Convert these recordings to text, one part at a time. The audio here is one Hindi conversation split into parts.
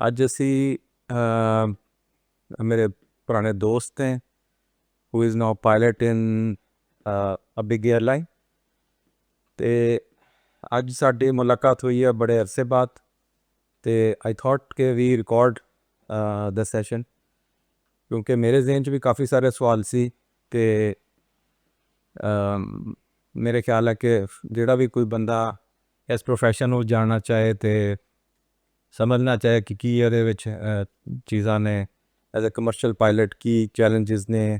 ਅੱਜ ਅਸੀਂ ਮੇਰੇ ਪੁਰਾਣੇ ਦੋਸਤ हैं who is now pilot in a big airline ਤੇ ਅੱਜ ਸਾਡੀ ਮੁਲਾਕਾਤ ਹੋਈ ਹੈ ਬੜੇ ਅਰਸੇ ਬਾਅਦ ਤੇ आई थॉट ਕਿ ਵੀ ਰਿਕਾਰਡ ਦ ਸੈਸ਼ਨ ਕਿਉਂਕਿ ਮੇਰੇ ਜ਼ਿਹਨ 'ਚ ਵੀ ਕਾਫੀ ਸਾਰੇ ਸਵਾਲ ਸੀ ਤੇ ਮੇਰੇ ਖਿਆਲ ਹੈ ਕਿ ਜਿਹੜਾ ਵੀ ਕੋਈ ਬੰਦਾ ਇਸ ਪ੍ਰੋਫੈਸ਼ਨ ਨੂੰ ਜਾਣਨਾ ਚਾਹੇ ਤੇ ਸਮਝਣਾ ਚਾਹੇ ਕਿ ਕੀ ਇਹਦੇ ਵਿੱਚ ਚੀਜ਼ਾਂ ਨੇ ਐਜ਼ ਅ ਕਮਰਸ਼ੀਅਲ ਪਾਇਲਟ ਕੀ ਚੈਲੰਜਸ ਨੇ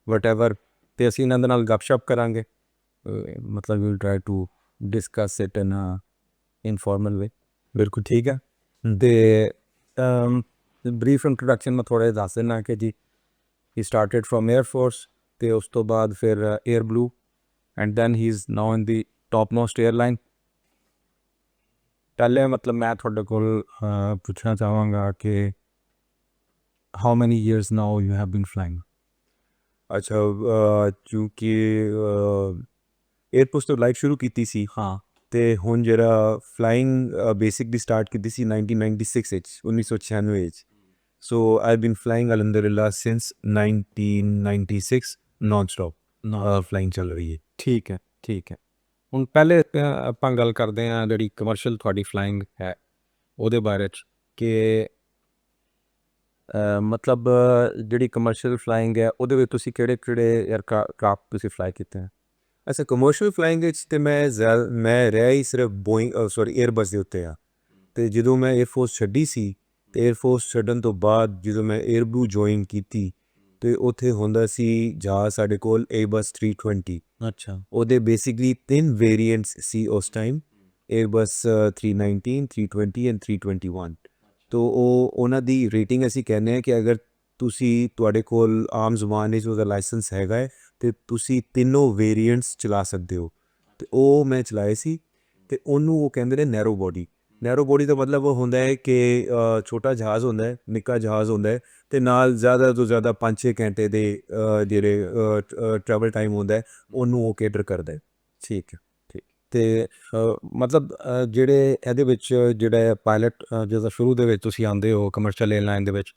ਵਟਐਵਰ ਤੇ ਅਸੀਂ ਇਹਨਾਂ ਦੇ ਨਾਲ ਗੱਪਸ਼ਪ ਕਰਾਂਗੇ ਮਤਲਬ will try to discuss it in a informal way ਬਿਲਕੁਲ ਠੀਕ ਹੈ ਤੇ ਬਰੀਫ ਇੰਟਰੋਡਕਸ਼ਨ ਮੈਂ ਥੋੜ੍ਹਾ ਜਿਹਾ ਦੱਸ ਦਿੰਦਾ ਕਿ ਜੀ he started from air force ਤੇ ਉਸ ਤੋਂ ਬਾਅਦ ਫਿਰ Air Blue and then he is now in the top most airline ਪਹਿਲੇ ਮਤਲਬ ਮੈਂ ਤੁਹਾਡੇ ਕੋਲ ਪੁੱਛਣਾ ਚਾਹਾਂਗਾ ਕਿ how many years now you have been flying ਅੱਛਾ ਚੂੰਕਿ 에ਅਰਫੋਰਸ ਤੋਂ ਲਾਈਫ ਸ਼ੁਰੂ ਕੀਤੀ ਸੀ ਹਾਂ ਤੇ ਹੁਣ ਜਿਹੜਾ ਫਲਾਈਂਗ ਬੇਸਿਕਲੀ ਸਟਾਰਟ ਕੀਤੀ ਸੀ 1996 ਵਿੱਚ 1996 ਵਿੱਚ ਸੋ ਆਈ ਬੀਨ ਫਲਾਈਂਗ ਅਲਹਮਦੁਲਿਲਾ ਸਿੰਸ 1996 ਨਾਨ ਸਟਾਪ ਫਲਾਈਂਗ ਚੱਲ ਰਹੀ ਹੈ। ਠੀਕ ਹੈ ਹੁਣ ਪਹਿਲੇ ਆਪਾਂ ਗੱਲ ਕਰਦੇ ਹਾਂ ਜਿਹੜੀ ਕਮਰਸ਼ੀਅਲ ਤੁਹਾਡੀ ਫਲਾਈਂਗ ਹੈ ਉਹਦੇ ਬਾਰੇ 'ਚ ਕਿ ਮਤਲਬ ਜਿਹੜੀ ਕਮਰਸ਼ੀਅਲ ਫਲਾਈਂਗ ਹੈ ਉਹਦੇ ਵਿੱਚ ਤੁਸੀਂ ਕਿਹੜੇ ਏਅਰਕ੍ਰਾਫਟ ਤੁਸੀਂ ਫਲਾਈ ਕੀਤੇ ਹੈ ਅੱਛਾ ਕਮਰਸ਼ੀਅਲ ਫਲਾਈਂਗ ਵਿੱਚ ਤੇ ਮੈਂ ਰਿਹਾ ਹੀ ਸਿਰਫ ਬੋਇੰਗ 에ਅਰਬਸ ਦੇ ਉੱਤੇ ਆ ਤੇ ਜਦੋਂ ਮੈਂ 에ਅਰਫੋਰਸ ਛੱਡੀ ਸੀ ਤੇ 에ਅਰਫੋਰਸ ਛੱਡਣ ਤੋਂ ਬਾਅਦ ਜਦੋਂ ਮੈਂ 에ਅਰ ਬਲੂ ਜੁਆਇਨ ਕੀਤੀ ਤੇ ਉੱਥੇ ਹੁੰਦਾ ਸੀ ਜਹਾਜ਼ ਸਾਡੇ ਕੋਲ ਏਬਸ 320 ਅੱਛਾ ਉਹਦੇ ਬੇਸਿਕਲੀ 3 ਵੇਰੀਐਂਟਸ ਸੀ ਉਸ ਟਾਈਮ ਏਬਸ 319 320 ਐਂਡ 321 ਤੋ ਉਹਨਾਂ ਦੀ ਰੇਟਿੰਗ ਅਸੀਂ ਕਹਿੰਦੇ ਹਾਂ ਕਿ ਅਗਰ ਤੁਹਾਡੇ ਕੋਲ ਆਮ ਜ਼ੁਬਾਨ ਵਿੱਚ ਉਹਦਾ ਲਾਇਸੈਂਸ ਹੈਗਾ ਹੈ ਤੇ ਤੁਸੀਂ ਤਿੰਨੋਂ ਵੇਰੀਐਂਟਸ ਚਲਾ ਸਕਦੇ ਹੋ ਤੇ ਉਹ ਮੈਂ ਚਲਾਏ ਸੀ ਤੇ ਉਹਨੂੰ ਉਹ ਕਹਿੰਦੇ ਨੇ ਨੈਰੋ ਬੋਡੀ ਦਾ ਮਤਲਬ ਉਹ ਹੁੰਦਾ ਹੈ ਕਿ ਛੋਟਾ ਜਹਾਜ਼ ਹੁੰਦਾ ਹੈ ਨਿੱਕਾ ਜਹਾਜ਼ ਹੁੰਦਾ ਹੈ ਤੇ ਨਾਲ ਜ਼ਿਆਦਾ ਤੋਂ ਜ਼ਿਆਦਾ 5-6 ਘੰਟੇ ਦੇ ਜਿਹੜੇ ਟਰੈਵਲ ਟਾਈਮ ਹੁੰਦਾ ਹੈ ਉਹਨੂੰ ਉਹ ਕੇਟਰ ਕਰਦਾ ਹੈ। ਠੀਕ ਤੇ ਮਤਲਬ ਜਿਹੜੇ ਇਹਦੇ ਵਿੱਚ ਜਿਹੜਾ ਪਾਇਲਟ ਜਦੋਂ ਸ਼ੁਰੂ ਦੇ ਵਿੱਚ ਤੁਸੀਂ ਆਉਂਦੇ ਹੋ ਕਮਰਸ਼ੀਅਲ ਏਅਰਲਾਈਨ ਦੇ ਵਿੱਚ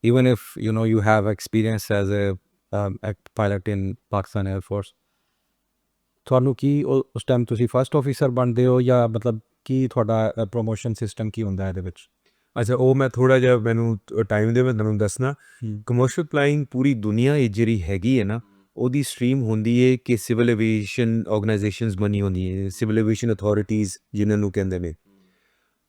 even if you have experience as a pilot in Pakistan air force ਤੁਹਾਨੂੰ ਕੀ ਉਸ ਟਾਈਮ ਤੁਸੀਂ ਫਸਟ ਆਫਿਸਰ ਬਣਦੇ ਹੋ ਜਾਂ ਮਤਲਬ ਕੀ ਤੁਹਾਡਾ ਪ੍ਰੋਮੋਸ਼ਨ ਸਿਸਟਮ ਕੀ ਹੁੰਦਾ ਇਹਦੇ ਵਿੱਚ ਅੱਛਾ ਉਹ ਮੈਂ ਥੋੜ੍ਹਾ ਜਿਹਾ ਮੈਨੂੰ ਟਾਈਮ ਦੇ ਮੈਂ ਤੁਹਾਨੂੰ ਦੱਸਣਾ ਕਮਰਸ਼ੀਅਲ ਫਲਾਈਂਗ ਪੂਰੀ ਦੁਨੀਆ ਇਹ ਜਿਹੜੀ ਹੈਗੀ ਹੈ ਨਾ ਉਹਦੀ ਸਟਰੀਮ ਹੁੰਦੀ ਹੈ ਕਿ ਸਿਵਲ ਐਵੀਏਸ਼ਨ ਆਰਗੇਨਾਈਜੇਸ਼ਨਸ ਬਣੀ ਹੁੰਦੀ ਹੈ ਸਿਵਲ एविएशन अथॉरिटीज़ जिन्हें ਨੂੰ ਕਹਿੰਦੇ ਨੇ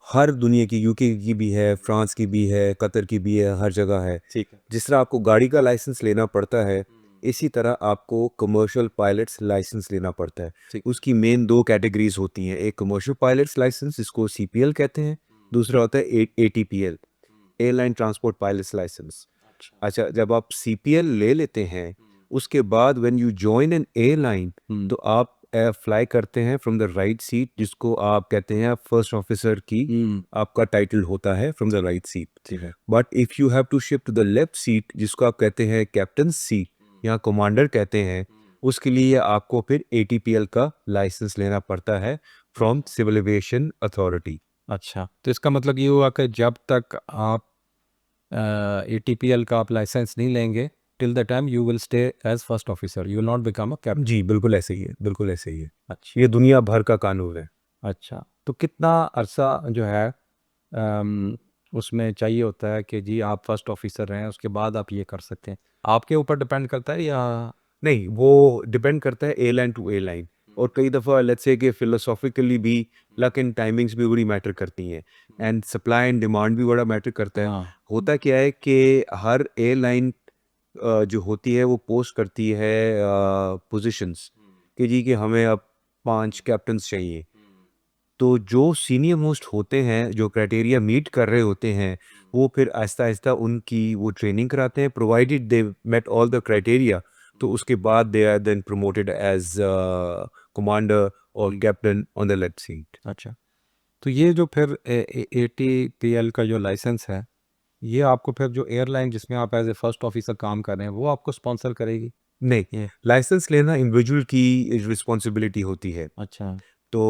हर दुनिया की यूके की भी है फ्रांस की भी है कतर की भी है हर जगह है। ठीक है जिस तरह आपको गाड़ी का लाइसेंस लेना पड़ता है इसी तरह आपको कमर्शियल पायलट्स लाइसेंस लेना पड़ता है। उसकी मेन 2 कैटेगरीज होती हैं एक कमर्शियल पायलट्स लाइसेंस जिसको सीपीएल कहते हैं दूसरा होता है एटीपीएल एयरलाइन ट्रांसपोर्ट पायलट्स लाइसेंस। अच्छा जब आप सीपीएल ले लेते हैं उसके बाद when you join N airline तो आप फ्लाई करते हैं फ्रॉम द राइट सीट जिसको आप कहते हैं फर्स्ट ऑफिसर की आपका टाइटल होता है from the right seat. But if you have to shift to the left seat जिसको आप कहते हैं कैप्टन सीट या कमांडर कहते हैं उसके लिए आपको फिर एटीपीएल का लाइसेंस लेना पड़ता है फ्रॉम सिविल एविएशन अथॉरिटी। अच्छा तो इसका मतलब ये हुआ कि जब तक आप एटीपीएल का आप लाइसेंस नहीं लेंगे till the time you will stay as first officer you will not become a captain. जी बिल्कुल ऐसे ही है बिल्कुल ऐसे ही है। अच्छा ये दुनिया भर का कानून है। अच्छा तो कितना अरसा जो है उसमें चाहिए होता है कि जी आप फर्स्ट ऑफिसर हैं उसके बाद आप ये कर सकते हैं आपके ऊपर डिपेंड करता है या नहीं वो डिपेंड करता है एयरलाइन टू एयरलाइन और कई दफ़ा लेट्स से कि फिलोसॉफिकली भी लक एंड टाइमिंग्स भी बड़ी मैटर करती हैं एंड सप्लाई एंड डिमांड भी बड़ा मैटर करता है। हाँ होता क्या है कि हर एयरलाइन जो होती है वो पोस्ट करती है पोजीशंस कि जी कि हमें अब 5 कैप्टन्स चाहिए तो जो सीनियर मोस्ट होते हैं जो क्राइटेरिया मीट कर रहे होते हैं वो फिर आहिस्ता आहिस्ता उनकी वो ट्रेनिंग कराते हैं provided they met all the criteria तो उसके बाद they are then promoted as commander और captain on the left seat. अच्छा तो ये जो फिर एटीपीएल का जो लाइसेंस है ये आपको फिर जो एयरलाइन जिसमें आप एज ए फर्स्ट ऑफिसर काम कर रहे हैं वो आपको स्पॉन्सर करेगी नहीं लाइसेंस लेना इंडिविजुअल की रिस्पॉन्सिबिलिटी होती है। अच्छा तो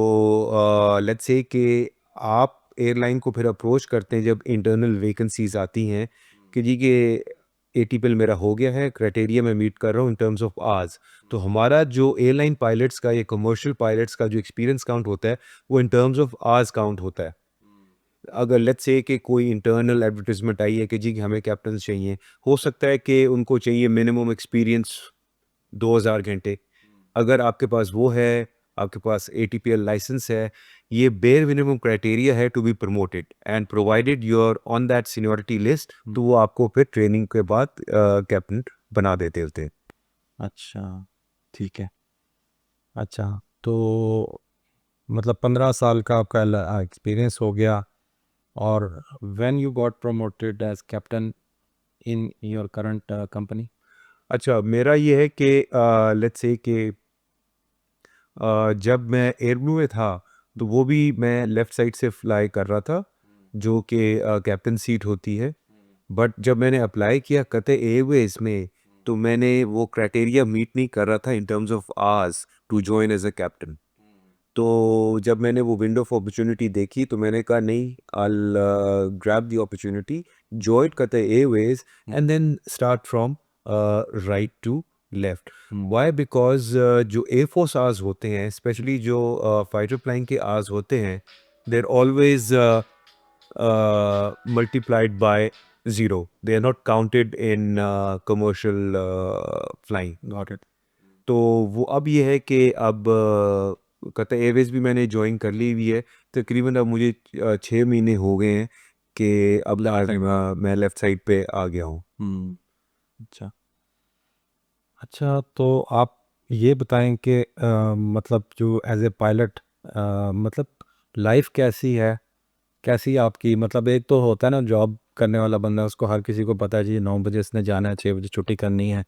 लेट्स से कि आप एयरलाइन को फिर अप्रोच करते हैं जब इंटरनल वैकेंसीज आती हैं कि जी कि एटीपीएल मेरा हो गया है, क्राइटेरिया मैं मीट कर रहा हूँ इन टर्म्स ऑफ आवर्स, तो हमारा जो एयरलाइन पायलट्स का या कमर्शियल पायलट्स का जो एक्सपीरियंस काउंट होता है वो इन टर्म्स ऑफ आवर्स काउंट होता है। अगर लेट्स से कि कोई इंटरनल एडवर्टाइजमेंट आई है कि जी कि हमें कैप्टन चाहिए, हो सकता है कि उनको चाहिए मिनिमम एक्सपीरियंस 2000 घंटे। अगर आपके पास वो है, आपके पास एटीपीएल लाइसेंस है, ये बेयर मिनिमम क्राइटेरिया है to be promoted and provided you are on that seniority list, तो वो आपको फिर ट्रेनिंग के बाद कैप्टन बना देते होते हैं। अच्छा, ठीक है। अच्छा, तो मतलब 15 साल का आपका एक्सपीरियंस हो गया, और when you got promoted as captain in your current company? अच्छा, मेरा ये है कि लेट्स से कि जब मैं एयरब्लू में था तो वो भी मैं लेफ़्ट साइड से फ्लाई कर रहा था, जो कि कैप्टन सीट होती है। बट जब मैंने अप्लाई किया कतर एयरवेज़ में, तो मैंने वो क्राइटेरिया मीट नहीं कर रहा था in terms of hours to join as a captain. तो जब मैंने वो विंडो ऑफ अपॉर्चुनिटी देखी तो मैंने कहा नहीं, I will grab the opportunity, join Qatar Airways and then start from right to left. Why? Because जो एयरफोर्स आवर्स होते हैं, स्पेशली जो फाइटर फ्लाइंग के आवर्स होते हैं, देर always multiplied by zero. They are not counted in commercial flying. Got it. तो वो अब ये है कि अब कतर एयरवेज भी मैंने ज्वाइन कर ली हुई है। तकरीबन अब मुझे 6 महीने हो गए हैं कि अब मैं लेफ़्ट साइड पे आ गया हूँ। अच्छा। अच्छा, तो आप ये बताएं कि मतलब जो एज ए पायलट, मतलब लाइफ कैसी है, कैसी आपकी? मतलब एक तो होता है ना, जॉब करने वाला बंदा, उसको हर किसी को पता है जी 9 बजे इसने जाना है, 6 बजे छुट्टी करनी है,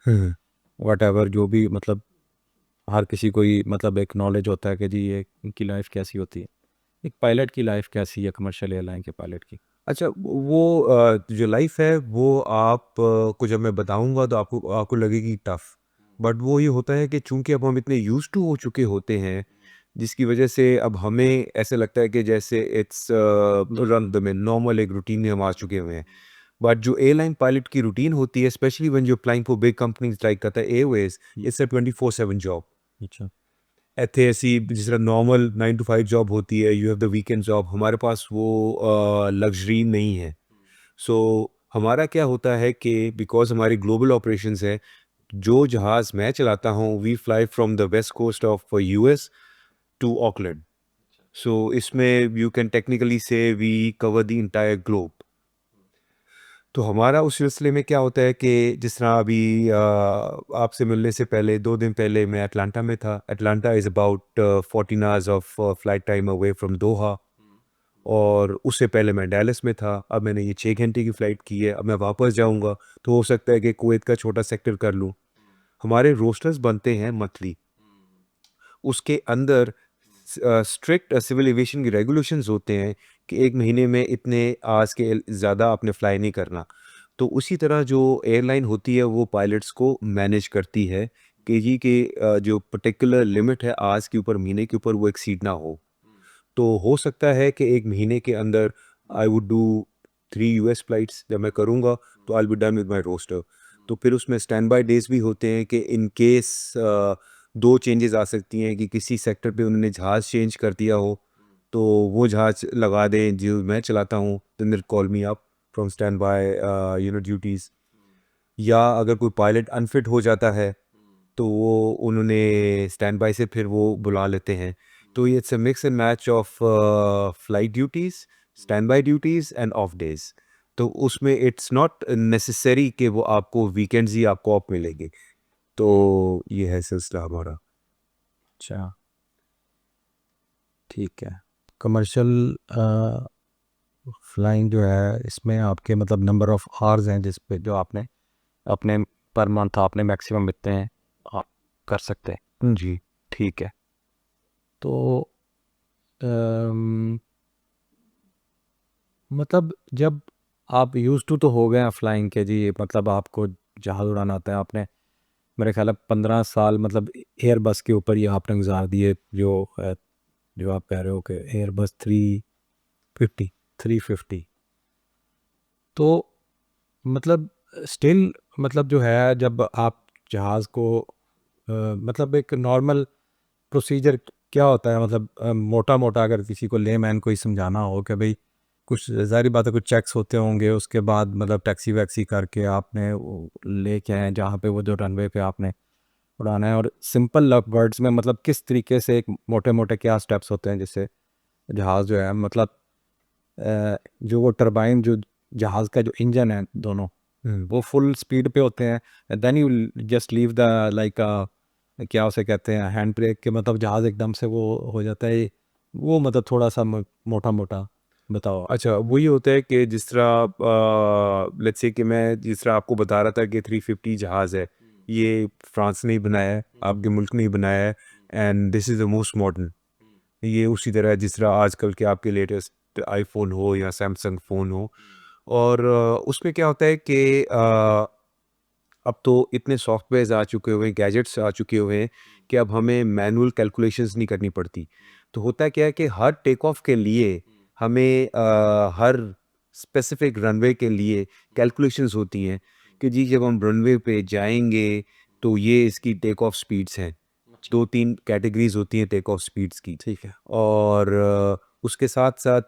वट एवर जो भी, मतलब हर किसी को ही मतलब एक नॉलेज होता है कि जी ये इनकी लाइफ कैसी होती है। एक पायलट की लाइफ कैसी है, कमर्शियल एयरलाइन के पायलट की? अच्छा, वो जो लाइफ है वो आप को जब मैं बताऊंगा तो आपको आपको लगेगी टफ। बट वो ये होता है कि चूंकि अब हम इतने यूज टू हो चुके होते हैं, जिसकी वजह से अब हमें ऐसे लगता है कि जैसे इट्स रन द में नॉर्मल एक रूटीन में हम आ चुके हुए हैं। बट जो एयरलाइन पायलट की रूटीन होती है, specially when you flying for big companies like Qatar Airways, it's a 24/7 job. अच्छा। ऐसे ऐसी जिस तरह नॉर्मल 9 to 5 जॉब होती है, you have the weekend job, हमारे पास वो लग्जरी नहीं है। सो हमारा क्या होता है कि बिकॉज हमारी ग्लोबल ऑपरेशंस है, जो जहाज़ मैं चलाता हूँ, we fly from the west coast of US to Auckland. So इसमें you can technically say we cover the entire globe. तो हमारा उस सिलसिले में क्या होता है कि जिस तरह अभी आपसे मिलने से पहले 2 दिन पहले मैं अटलांटा में था। Atlanta is about 14 hours of flight time away from Doha. और उससे पहले मैं डैलस में था। अब मैंने ये 6 घंटे की फ़्लाइट की है। अब मैं वापस जाऊंगा तो हो सकता है कि कुवैत का छोटा सेक्टर कर लूँ। हमारे रोस्टर्स बनते हैं मंथली, उसके अंदर स्ट्रिक्ट सिविल एविएशन की रेगुलेशंस होते हैं कि 1 महीने में इतने आवर्स के ज़्यादा आपने फ्लाई नहीं करना। तो उसी तरह जो एयरलाइन होती है वो पायलट्स को मैनेज करती है कि जी कि जो पर्टिकुलर लिमिट है आवर्स के ऊपर, महीने के ऊपर, वो एक्सीड ना हो। तो हो सकता है कि 1 महीने के अंदर I would do 3 US flights. जब मैं करूँगा तो I will be done with my roster. तो फिर उसमें स्टैंड बाय डेज भी होते हैं कि इन केस 2 चेंजेस आ सकती हैं कि किसी सेक्टर पे उन्होंने जहाज़ चेंज कर दिया हो, तो वो जहाज़ लगा दें जो मैं चलाता हूँ, then they call me up from standby duties. या अगर कोई पायलट अनफिट हो जाता है तो वो उन्होंने स्टैंड बाय से फिर वो बुला लेते हैं। तो ये it's a mix and match of flight duties, stand by duties end of days. तो उसमें इट्स नॉट नेसेसरी कि वो आपको वीकेंड्स ही आपको ऑफ मिलेंगे। तो ये है सिलसिला हमारा। अच्छा, ठीक है। कमर्शियल फ्लाइंग जो है, इसमें आपके मतलब नंबर ऑफ आवर्स हैं जिस पे जो आपने अपने पर मंथ आपने मैक्सिमम इतने हैं आप कर सकते हैं। जी। ठीक है। तो अम, मतलब जब आप यूज़ टू तो हो गए हैं फ्लाइंग के जी, मतलब आपको जहाज़ उड़ाना आता है, आपने मेरे ख्याल है 15 साल मतलब एयर बस के ऊपर ही आपने गुजार दिए, जो जो आप कह रहे हो कि एयर बस 350। 350। तो मतलब स्टिल मतलब जो है जब आप जहाज़ को मतलब एक नॉर्मल प्रोसीजर क्या होता है, मतलब मोटा मोटा अगर किसी को लेमैन को ही समझाना हो कि भाई कुछ ज़ाहिर बात है कुछ चेक्स होते होंगे, उसके बाद मतलब टैक्सी वैक्सी करके आपने लेके आए जहाँ पे वो जो रनवे पे आपने उड़ाना है, और सिंपल वर्ड्स में मतलब किस तरीके से एक मोटे मोटे क्या स्टेप्स होते हैं जिससे जहाज़ जो है मतलब जो वो टरबाइन जो जहाज़ का जो इंजन है दोनों वो फुल स्पीड पे होते हैं, then you just leave the like क्या उसे कहते हैं हैंड ब्रेक के, मतलब जहाज़ एकदम से वो हो जाता है, वो मतलब थोड़ा सा मोटा मोटा बताओ। अच्छा, वही होता है कि जिस तरह लेट्स से कि मैं जिस तरह आपको बता रहा था कि 350 जहाज़ है, ये फ्रांस ने ही बनाया है, आपके मुल्क ने ही बनाया है, and this is the most modern. ये उसी तरह जिस तरह आजकल के आपके लेटेस्ट आईफोन हो या सैमसंग फ़ोन हो, और उसमें क्या होता है कि अब तो इतने सॉफ्टवेयर्स आ चुके हुए हैं, गैजेट्स आ चुके हुए हैं कि अब हमें मैनुअल कैलकुलेशंस नहीं करनी पड़ती। तो होता क्या है कि हर टेक ऑफ के लिए हमें हर स्पेसिफिक रनवे के लिए कैलकुलेशंस होती हैं कि जी जब हम रनवे पे जाएंगे तो ये इसकी टेक ऑफ स्पीड्स हैं। 2-3 कैटेगरीज होती हैं टेक ऑफ स्पीड्स की। ठीक है। और उसके साथ-साथ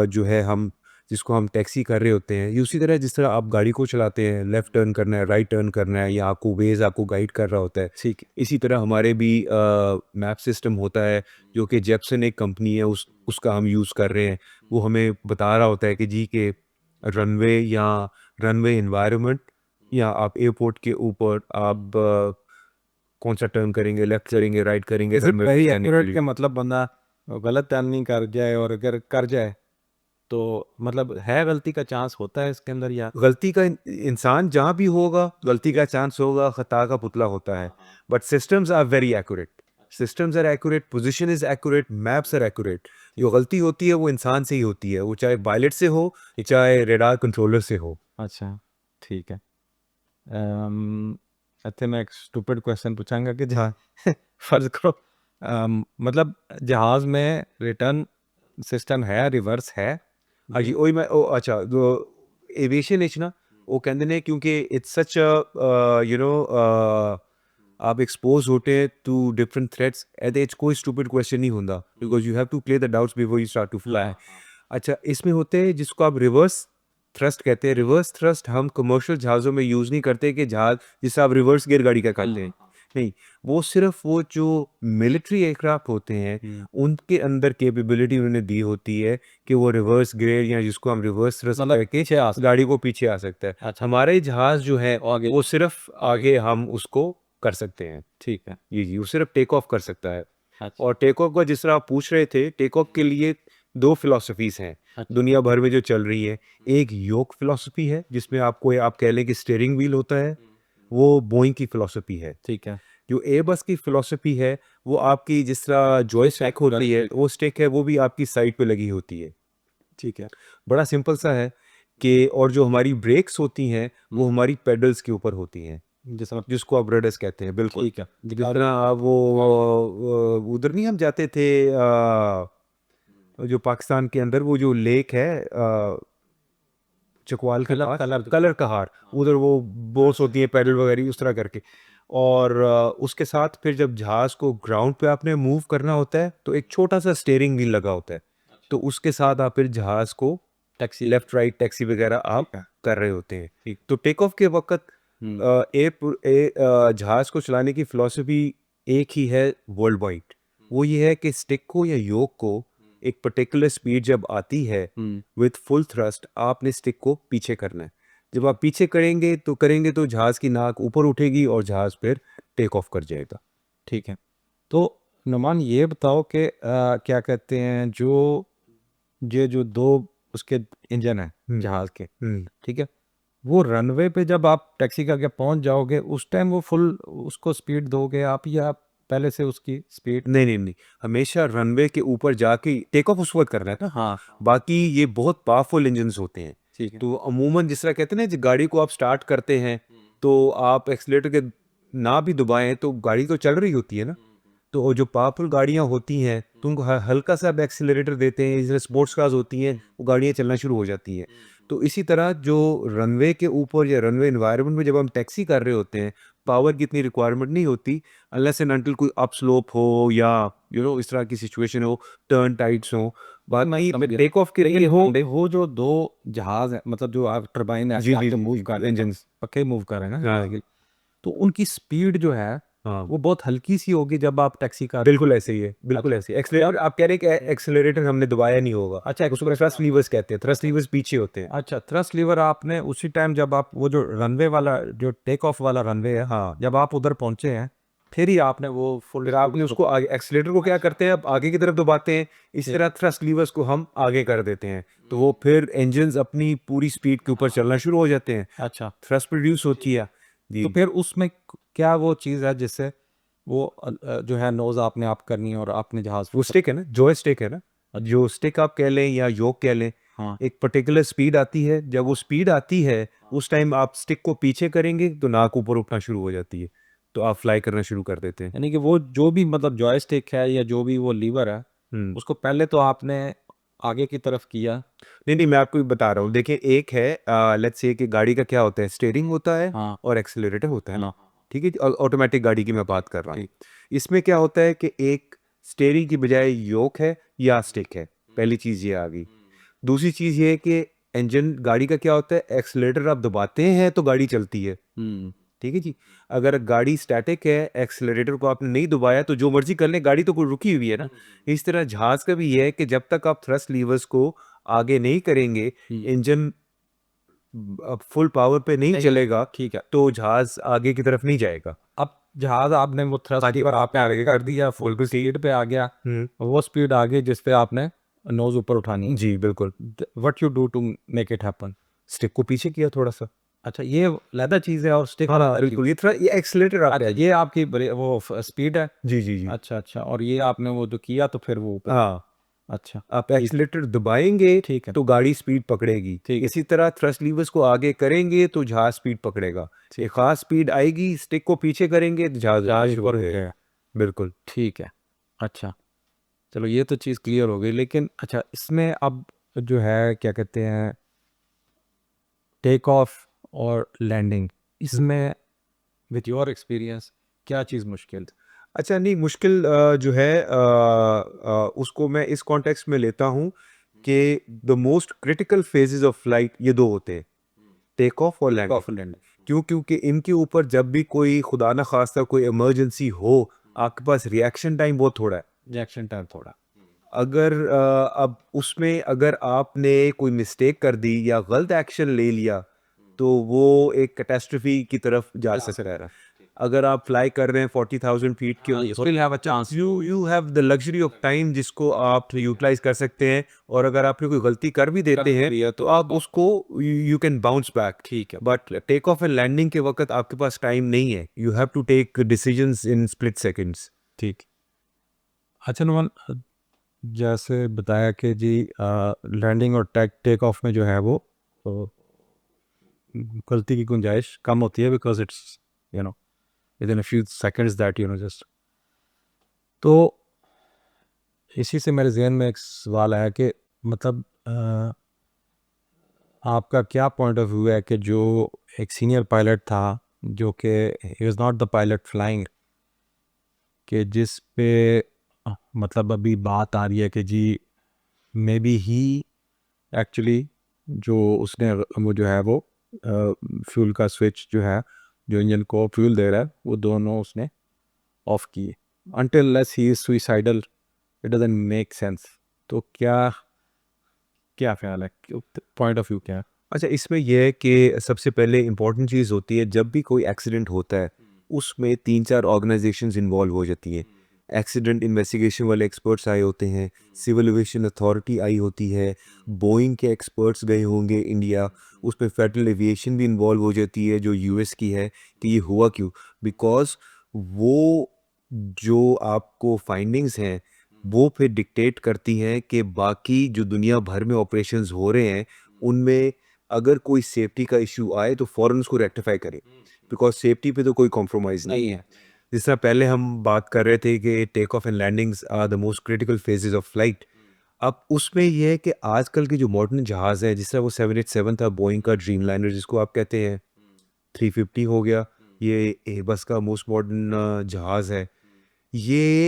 जो है हम जिसको हम टैक्सी कर रहे होते हैं, ये उसी तरह जिस तरह आप गाड़ी को चलाते हैं, लेफ़्ट टर्न करना है, राइट टर्न करना है, या आपको वेज़ आपको गाइड कर रहा होता है। ठीक है। इसी तरह हमारे भी मैप सिस्टम होता है जो कि जेप्सन एक कंपनी है उसका हम यूज़ कर रहे हैं। वो हमें बता रहा होता है कि जी के रनवे या रनवे एनवायरनमेंट या आप एयरपोर्ट के ऊपर आप कौन-सा टर्न करेंगे, लेफ़्ट करेंगे, राइट करेंगे रनवे पे वेरी जाने के एक्यूरेट लिए। के मतलब बंदा गलत टर्न नहीं कर जाए, और अगर कर जाए तो मतलब है गलती का चांस होता है इसके अंदर या गलती का इंसान जहाँ भी होगा, गलती का चांस होगा, खता का पुतला होता है। But systems are very accurate. Systems are accurate, position is accurate, maps are accurate. जो गलती होती है वो इंसान से ही होती है, वो चाहे पायलट से हो, चाहे रडार कंट्रोलर से हो। अच्छा ठीक है। अच्छा मैं एक स्टूपिड क्वेश्चन पूछांगा कि जहाँ फर्ज करो मतलब जहाज में रिटर्न सिस्टम है, रिवर्स है। हाँ जी, वही मैं अच्छा जो एविएशन इच ना वो कहते ने क्योंकि it's such a you know आप एक्सपोज होते हैं टू डिफरेंट थ्रेट्स ਇਹਦੇ 'ਚ कोई स्टूपिड क्वेश्चन नहीं होता because you have to clear the doubts before you start to fly. अच्छा, इसमें होते हैं जिसको आप रिवर्स थ्रस्ट कहते हैं। रिवर्स थ्रस्ट हम कमर्शियल जहाज़ों में यूज़ नहीं करते कि जहाज़ जिसे आप रिवर्स गियर गाड़ी का कहते हैं। नहीं, वो सिर्फ वो जो मिलिट्री एयरक्राफ्ट होते हैं उनके अंदर कैपेबिलिटी उन्होंने दी होती है कि वो रिवर्स गियर या जिसको हम रिवर्स थ्रस्ट मतलब करके पीछे आ गाड़ी को पीछे आ सकता है। अच्छा हमारे जहाज़ जो है आगे वो सिर्फ आगे हम उसको कर सकते हैं। ठीक है। जी, वो सिर्फ टेक ऑफ कर सकता है। अच्छा और टेक ऑफ का जिस तरह आप पूछ रहे थे, टेक ऑफ के लिए 2 फिलॉसफीज़ हैं, अच्छा दुनिया भर में जो चल रही है। एक योक फिलॉसफी है, जिसमें आपको आप कह लें कि स्टीयरिंग व्हील होता है, वो बोइंग की फिलॉसफी है। ठीक है। जो एयरबस की फिलॉसफी है, वो आपकी जिस तरह जॉयस्टिक होती है, वो स्टिक है, वो भी आपकी साइड पे लगी होती है। ठीक है। बड़ा सिंपल सा है कि और जो हमारी ब्रेक्स होती हैं, वो हमारी पेडल्स के ऊपर होती हैं। जैसे जिसको आप रडर्स कहते हैं, बिल्कुल। ठीक है। जिस तरह आप वो उधर नहीं हम जाते थे जो पाकिस्तान के अंदर वो जो लेक है चकवाल के कलर पास, कलर कलर कहार, उधर वो बोट्स होती हैं पैडल वगैरह उस तरह करके। और उसके साथ फिर जब जहाज़ को ग्राउंड पे आपने मूव करना होता है, तो एक छोटा-सा स्टीयरिंग व्हील लगा होता है। तो उसके साथ आप फिर जहाज़ को टैक्सी लेफ्ट राइट टैक्सी वगैरह आप ठीक है। कर रहे होते हैं। ठीक तो टेक ऑफ के वक़्त हम्म जहाज़ को चलाने की फ़िलॉसफ़ी एक ही है वर्ल्ड वाइड। वो ये है कि स्टिक को या योक को एक पर्टिकुलर स्पीड जब आती है विथ फुल थ्रस्ट आपने स्टिक को पीछे करना है। जब आप पीछे करेंगे तो जहाज़ की नाक ऊपर उठेगी और जहाज़ फिर टेक ऑफ कर जाएगा। ठीक है। तो नुमान ये बताओ कि क्या कहते हैं जो ये जो दो उसके इंजन हैं हुँ, जहाज के, हुँ। ठीक है, वो रनवे पे जब आप टैक्सी करके पहुंच जाओगे उस टाइम वो फुल उसको स्पीड दोगे आप, या पहले से उसकी स्पीड? नहीं, नहीं, नहीं। हमेशा रनवे के ऊपर जाके टेक ऑफ उस वक़्त करना है ना। हाँ बाकी ये बहुत पावरफुल इंजन्स होते हैं। ठीक है। तो अमूमन जिस तरह कहते हैं ना जी गाड़ी को आप स्टार्ट करते हैं, तो आप एक्सीलेटर के ना भी दबाएँ तो गाड़ी तो चल रही होती है ना। तो वो जो पावरफुल गाड़ियाँ होती हैं तो उनको हल्का सा एक्सीलरेटर देते हैं, जैसे स्पोर्ट्स कार्स होती हैं वो गाड़ियाँ चलना शुरू हो जाती हैं। तो इसी तरह जो रनवे के ऊपर या रनवे एनवायरनमेंट में जब हम टैक्सी कर रहे होते हैं, पावर की इतनी रिक्वायरमेंट नहीं होती अनलेस एंड अनटिल कोई अप स्लोप हो या इस तरह की सिचुएशन हो, टर्न टाइट्स हो। बात नहीं टेक ऑफ के लिए हो वो जो दो जहाज है, मतलब जो आप टरबाइन है, जी, जी, जो मूव कर रहे हैं, engines। पक्के मूव कर रहे हैं हाँ। ना, तो उनकी स्पीड जो है हाँ, वो बहुत हल्की सी होगी जब आप टैक्सी कर। बिल्कुल ऐसे ही है, बिल्कुल ऐसे ही। एक्सेलरेटर आप कह रहे हैं कि एक्सेलरेटर हमने दबाया नहीं होगा। अच्छा, उसको थ्रस्ट लीवर्स कहते हैं, थ्रस्ट लीवर्स पीछे होते हैं। अच्छा, थ्रस्ट लीवर आपने उसी टाइम जब आप वो जो रनवे वाला जो टेक ऑफ वाला रनवे है, हाँ, जब आप उधर पहुंचे हैं फिर ही आपने वो फुल। फिर आपने उसको आगे एक्सेलरेटर को क्या करते हैं, अब आगे की तरफ दबाते हैं, इस तरह थ्रस्ट लीवर्स को हम आगे कर देते हैं, तो वो फिर इंजन्स अपनी पूरी स्पीड के ऊपर चलना शुरू हो जाते हैं, अच्छा, थ्रस्ट प्रोड्यूस होती है। तो जी, फिर उसमें क्या वो चीज़ है जिससे वो जो है नोज आपने आप करनी है और आपने जहाज वो स्टिक है ना, जॉय स्टिक है ना, जो स्टिक आप कह लें या योक कह लें, हाँ, एक पर्टिकुलर स्पीड आती है, जब वो स्पीड आती है उस टाइम आप स्टिक को पीछे करेंगे तो नाक ऊपर उठना शुरू हो जाती है, तो आप फ्लाई करना शुरू कर देते हैं। यानी कि वो जो भी मतलब जॉयस्टिक है या जो भी वो लीवर है हम्म। उसको पहले तो आपने आगे की तरफ किया। नहीं नहीं, मैं आपको बता रहा हूँ, देखिए एक है लेट्स से कि गाड़ी का क्या होता है, स्टीयरिंग होता है हाँ, और एक्सेलरेटर होता है ना, हाँ, ठीक है जी, ऑटोमेटिक गाड़ी की मैं बात कर रहा हूँ। ठीक। इसमें क्या होता है कि एक स्टीयरिंग की बजाय योक है या स्टिक है, पहली चीज़ ये आ गई। दूसरी चीज़ ये है कि इंजन गाड़ी का क्या होता है, एक्सेलरेटर आप दबाते हैं तो गाड़ी चलती है, हम्म, ठीक है जी। अगर गाड़ी स्टैटिक है, एक्सेलरेटर को आपने नहीं दबाया तो जो मर्जी कर लें, गाड़ी तो कोई रुकी हुई है ना। इस तरह जहाज का भी ये है कि जब तक आप थ्रस्ट लीवर्स को आगे नहीं करेंगे, इंजन फुल पावर पे नहीं चलेगा, ठीक है। तो जहाज आगे की तरफ नहीं जाएगा। अब जहाज आपने वो थ्रस्ट लीवर आपने आगे कर दिया, फुल स्पीड पे आ गया, वो स्पीड आ गई जिस पे आपने नोज ऊपर उठानी। जी बिल्कुल। What you do to make it happen. Stick को पीछे किया थोड़ा सा। अच्छा, ये लैदा चीज़ है और स्टिक। हाँ बिल्कुल, ये थोड़ा ये एक्सेलरेटर आप अच्छा, ये आपकी वो स्पीड है। जी जी जी। अच्छा अच्छा, और ये आपने वो जो किया तो फिर वो ऊपर। हाँ, अच्छा, आप एक्सीलेटर दबाएंगे ठीक है, तो गाड़ी स्पीड पकड़ेगी, ठीक है, इसी तरह थ्रस्ट लीवर्स को आगे करेंगे तो जहाज स्पीड पकड़ेगा। ठीक एक खास स्पीड आएगी, स्टिक को पीछे करेंगे तो जहाज जहाज शुरू ऊपर हो हो जाएगा। गया। बिल्कुल। ठीक है। अच्छा, चलो ये तो चीज़ क्लियर हो गई, लेकिन अच्छा इसमें अब जो है क्या कहते हैं, टेक ऑफ और लैंडिंग, इसमें विथ योर एक्सपीरियंस क्या चीज़ मुश्किल? अच्छा, नहीं मुश्किल जो है उसको मैं इस कॉन्टेक्स्ट में लेता हूँ कि the most critical phases of flight ये दो होते हैं, टेक ऑफ और लैंड ऑफ। लैंडिंग। क्यों? क्योंकि इनके ऊपर जब भी कोई खुदा ना खास्ता कोई इमरजेंसी हो, आपके पास रिएक्शन टाइम बहुत थोड़ा है। रिएक्शन टाइम थोड़ा। अगर अब उसमें अगर आपने कोई मिस्टेक कर दी या गलत एक्शन ले लिया तो वो एक कैटास्ट्रफी की तरफ जा सकता है। अगर आप फ्लाई कर रहे हैं 40,000 फीट के हाँ, you still have a chance। You have the luxury of time जिसको आप यूटिलाइज कर सकते हैं, और अगर आपने कोई गलती कर भी देते हैं तो आप उसको यू कैन बाउंस बैक। ठीक है, but take off and landing के वक्त आपके पास टाइम नहीं है, you have to take decisions in split seconds. ठीक। अच्छा नुमान, जैसे बताया कि जी लैंडिंग और टेक ऑफ में जो है वो गलती की गुंजाइश कम होती है, because it's you know with in a few seconds that just. तो इसी से मेरे जहन में एक सवाल आया कि मतलब आपका क्या पॉइंट ऑफ व्यू है कि जो एक सीनियर पायलट था, जो कि he was not the pilot flying, कि जिस पे मतलब अभी बात आ रही है कि जी मे बी ही एक्चुअली जो उसने वो जो है वो फ्यूल का स्विच जो है, जो इंजन को फ्यूल दे रहा है, वो दोनों उसने ऑफ किए। Until less he is suicidal, it doesn't make sense. तो क्या क्या ख्याल है, पॉइंट ऑफ व्यू क्या है? अच्छा, इसमें यह है कि सबसे पहले इम्पॉर्टेंट चीज़ होती है, जब भी कोई एक्सीडेंट होता है उसमें 3-4 ऑर्गेनाइजेशंस इन्वॉल्व हो जाती हैं। एक्सीडेंट इन्वेस्टिगेशन वाले एक्सपर्ट्स आए होते हैं, सिविल एविएशन अथॉरिटी आई होती है, बोइंग के एक्सपर्ट्स गए होंगे इंडिया, उसमें फेडरल एविएशन भी इन्वॉल्व हो जाती है जो यूएस की है, कि ये हुआ क्यों। बिकॉज वो जो आपको फाइंडिंग्स हैं वो फिर डिक्टेट करती हैं कि बाकी जो दुनिया भर में ऑपरेशंस हो रहे हैं उनमें अगर कोई सेफ्टी का इशू आए तो फ़ौरन उसको रेक्टिफाई करें, बिकॉज सेफ्टी पे तो कोई कॉम्प्रोमाइज़ नहीं है। जिस तरह पहले हम बात कर रहे थे कि take off and landings are the most critical phases of flight, अब उसमें ये है कि आजकल के जो मॉडर्न जहाज़ है, जिस तरह वो 787 था, बोइंग का ड्रीम लाइनर जिसको आप कहते हैं, 350 हो गया, ये एयरबस का मोस्ट मॉडर्न जहाज़ है, ये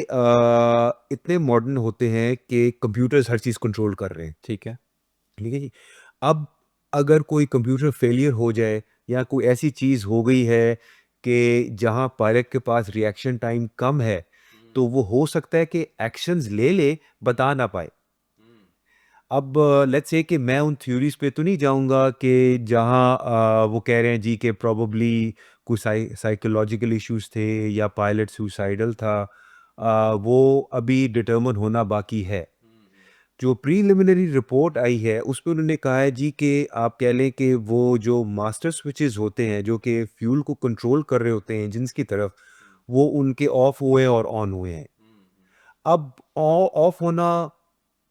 इतने मॉडर्न होते हैं कि कंप्यूटर्स हर चीज़ कंट्रोल कर रहे हैं। ठीक है। ठीक है जी। अब अगर कोई कंप्यूटर फेलियर हो जाए या कोई ऐसी चीज़ हो गई है कि जहाँ पायलट के पास रिएक्शन टाइम कम है, तो वो हो सकता है कि एक्शंस ले ले, बता ना पाए। अब लेट्स से कि मैं उन थ्योरीज पे तो नहीं जाऊंगा कि जहाँ वो कह रहे हैं जी कि प्रोबेबली कुछ साइकोलॉजिकल इश्यूज थे या पायलट सुसाइडल था, वो अभी डिटर्मन होना बाकी है। जो प्रीलिमिनरी रिपोर्ट आई है उसमें उन्होंने कहा है जी कि आप कह लें कि वो जो मास्टर स्विचेस होते हैं जो कि फ्यूल को कंट्रोल कर रहे होते हैं इंजन की तरफ, वो उनके ऑफ हुए और ऑन हुए हैं। अब ऑफ होना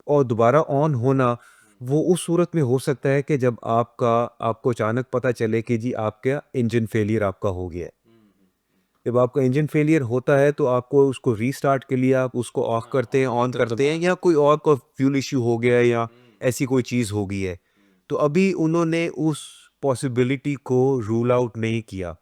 और दोबारा ऑन होना वो उस सूरत में हो सकता है कि जब आपको अचानक पता चले कि जी आपका इंजन फेलियर आपका हो गया है। जब आपका इंजन फेलियर होता है तो आपको उसको रीस्टार्ट के लिए आप उसको ऑफ करते हैं, ऑन करते हैं, या कोई और को फ्यूल इश्यू हो गया है या ऐसी कोई चीज़ हो गई है। तो अभी उन्होंने उस पॉसिबिलिटी को रूल आउट नहीं किया।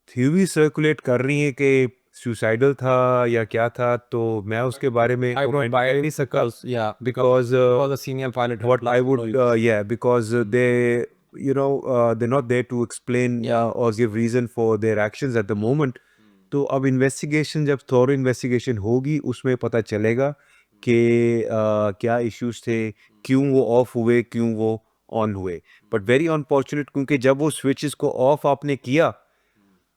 थ्योरी सर्कुलेट कर रही है कि सुसाइडल था या क्या था, तो मैं उसके बारे में I wrote comment by कर नहीं सकता yeah, because because the senior pilot had what I lost would knowledge. yeah, because they they're not there to explain or give reason for their actions at the moment. तो अब इन्वेस्टिगेशन, जब थॉरो इन्वेस्टिगेशन होगी, उसमें पता चलेगा कि क्या इश्यूज थे, क्यों वो ऑफ हुए, क्यों वो ऑन हुए। बट वेरी अनफॉर्चुनेट, क्योंकि जब वो स्विचेस को ऑफ आपने किया,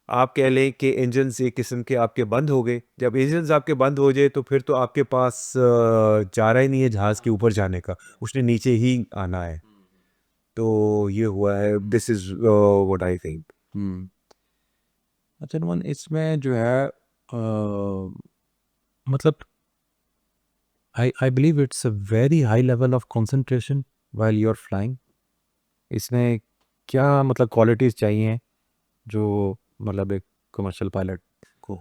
आप कह लें कि इंजन्स एक किस्म के आपके बंद हो गए। जब इंजन्स आपके बंद हो जाए तो फिर तो आपके पास चारा ही नहीं है जहाज़ के ऊपर जाने का, उसने नीचे ही आना है। तो ये हुआ है, this is what I think. अच्छा नुमान, इसमें जो है मतलब I believe it's a very high level of concentration while you are flying. इसमें क्या मतलब क्वालिटीज़ चाहिए जो मतलब एक कमर्शियल पायलट को?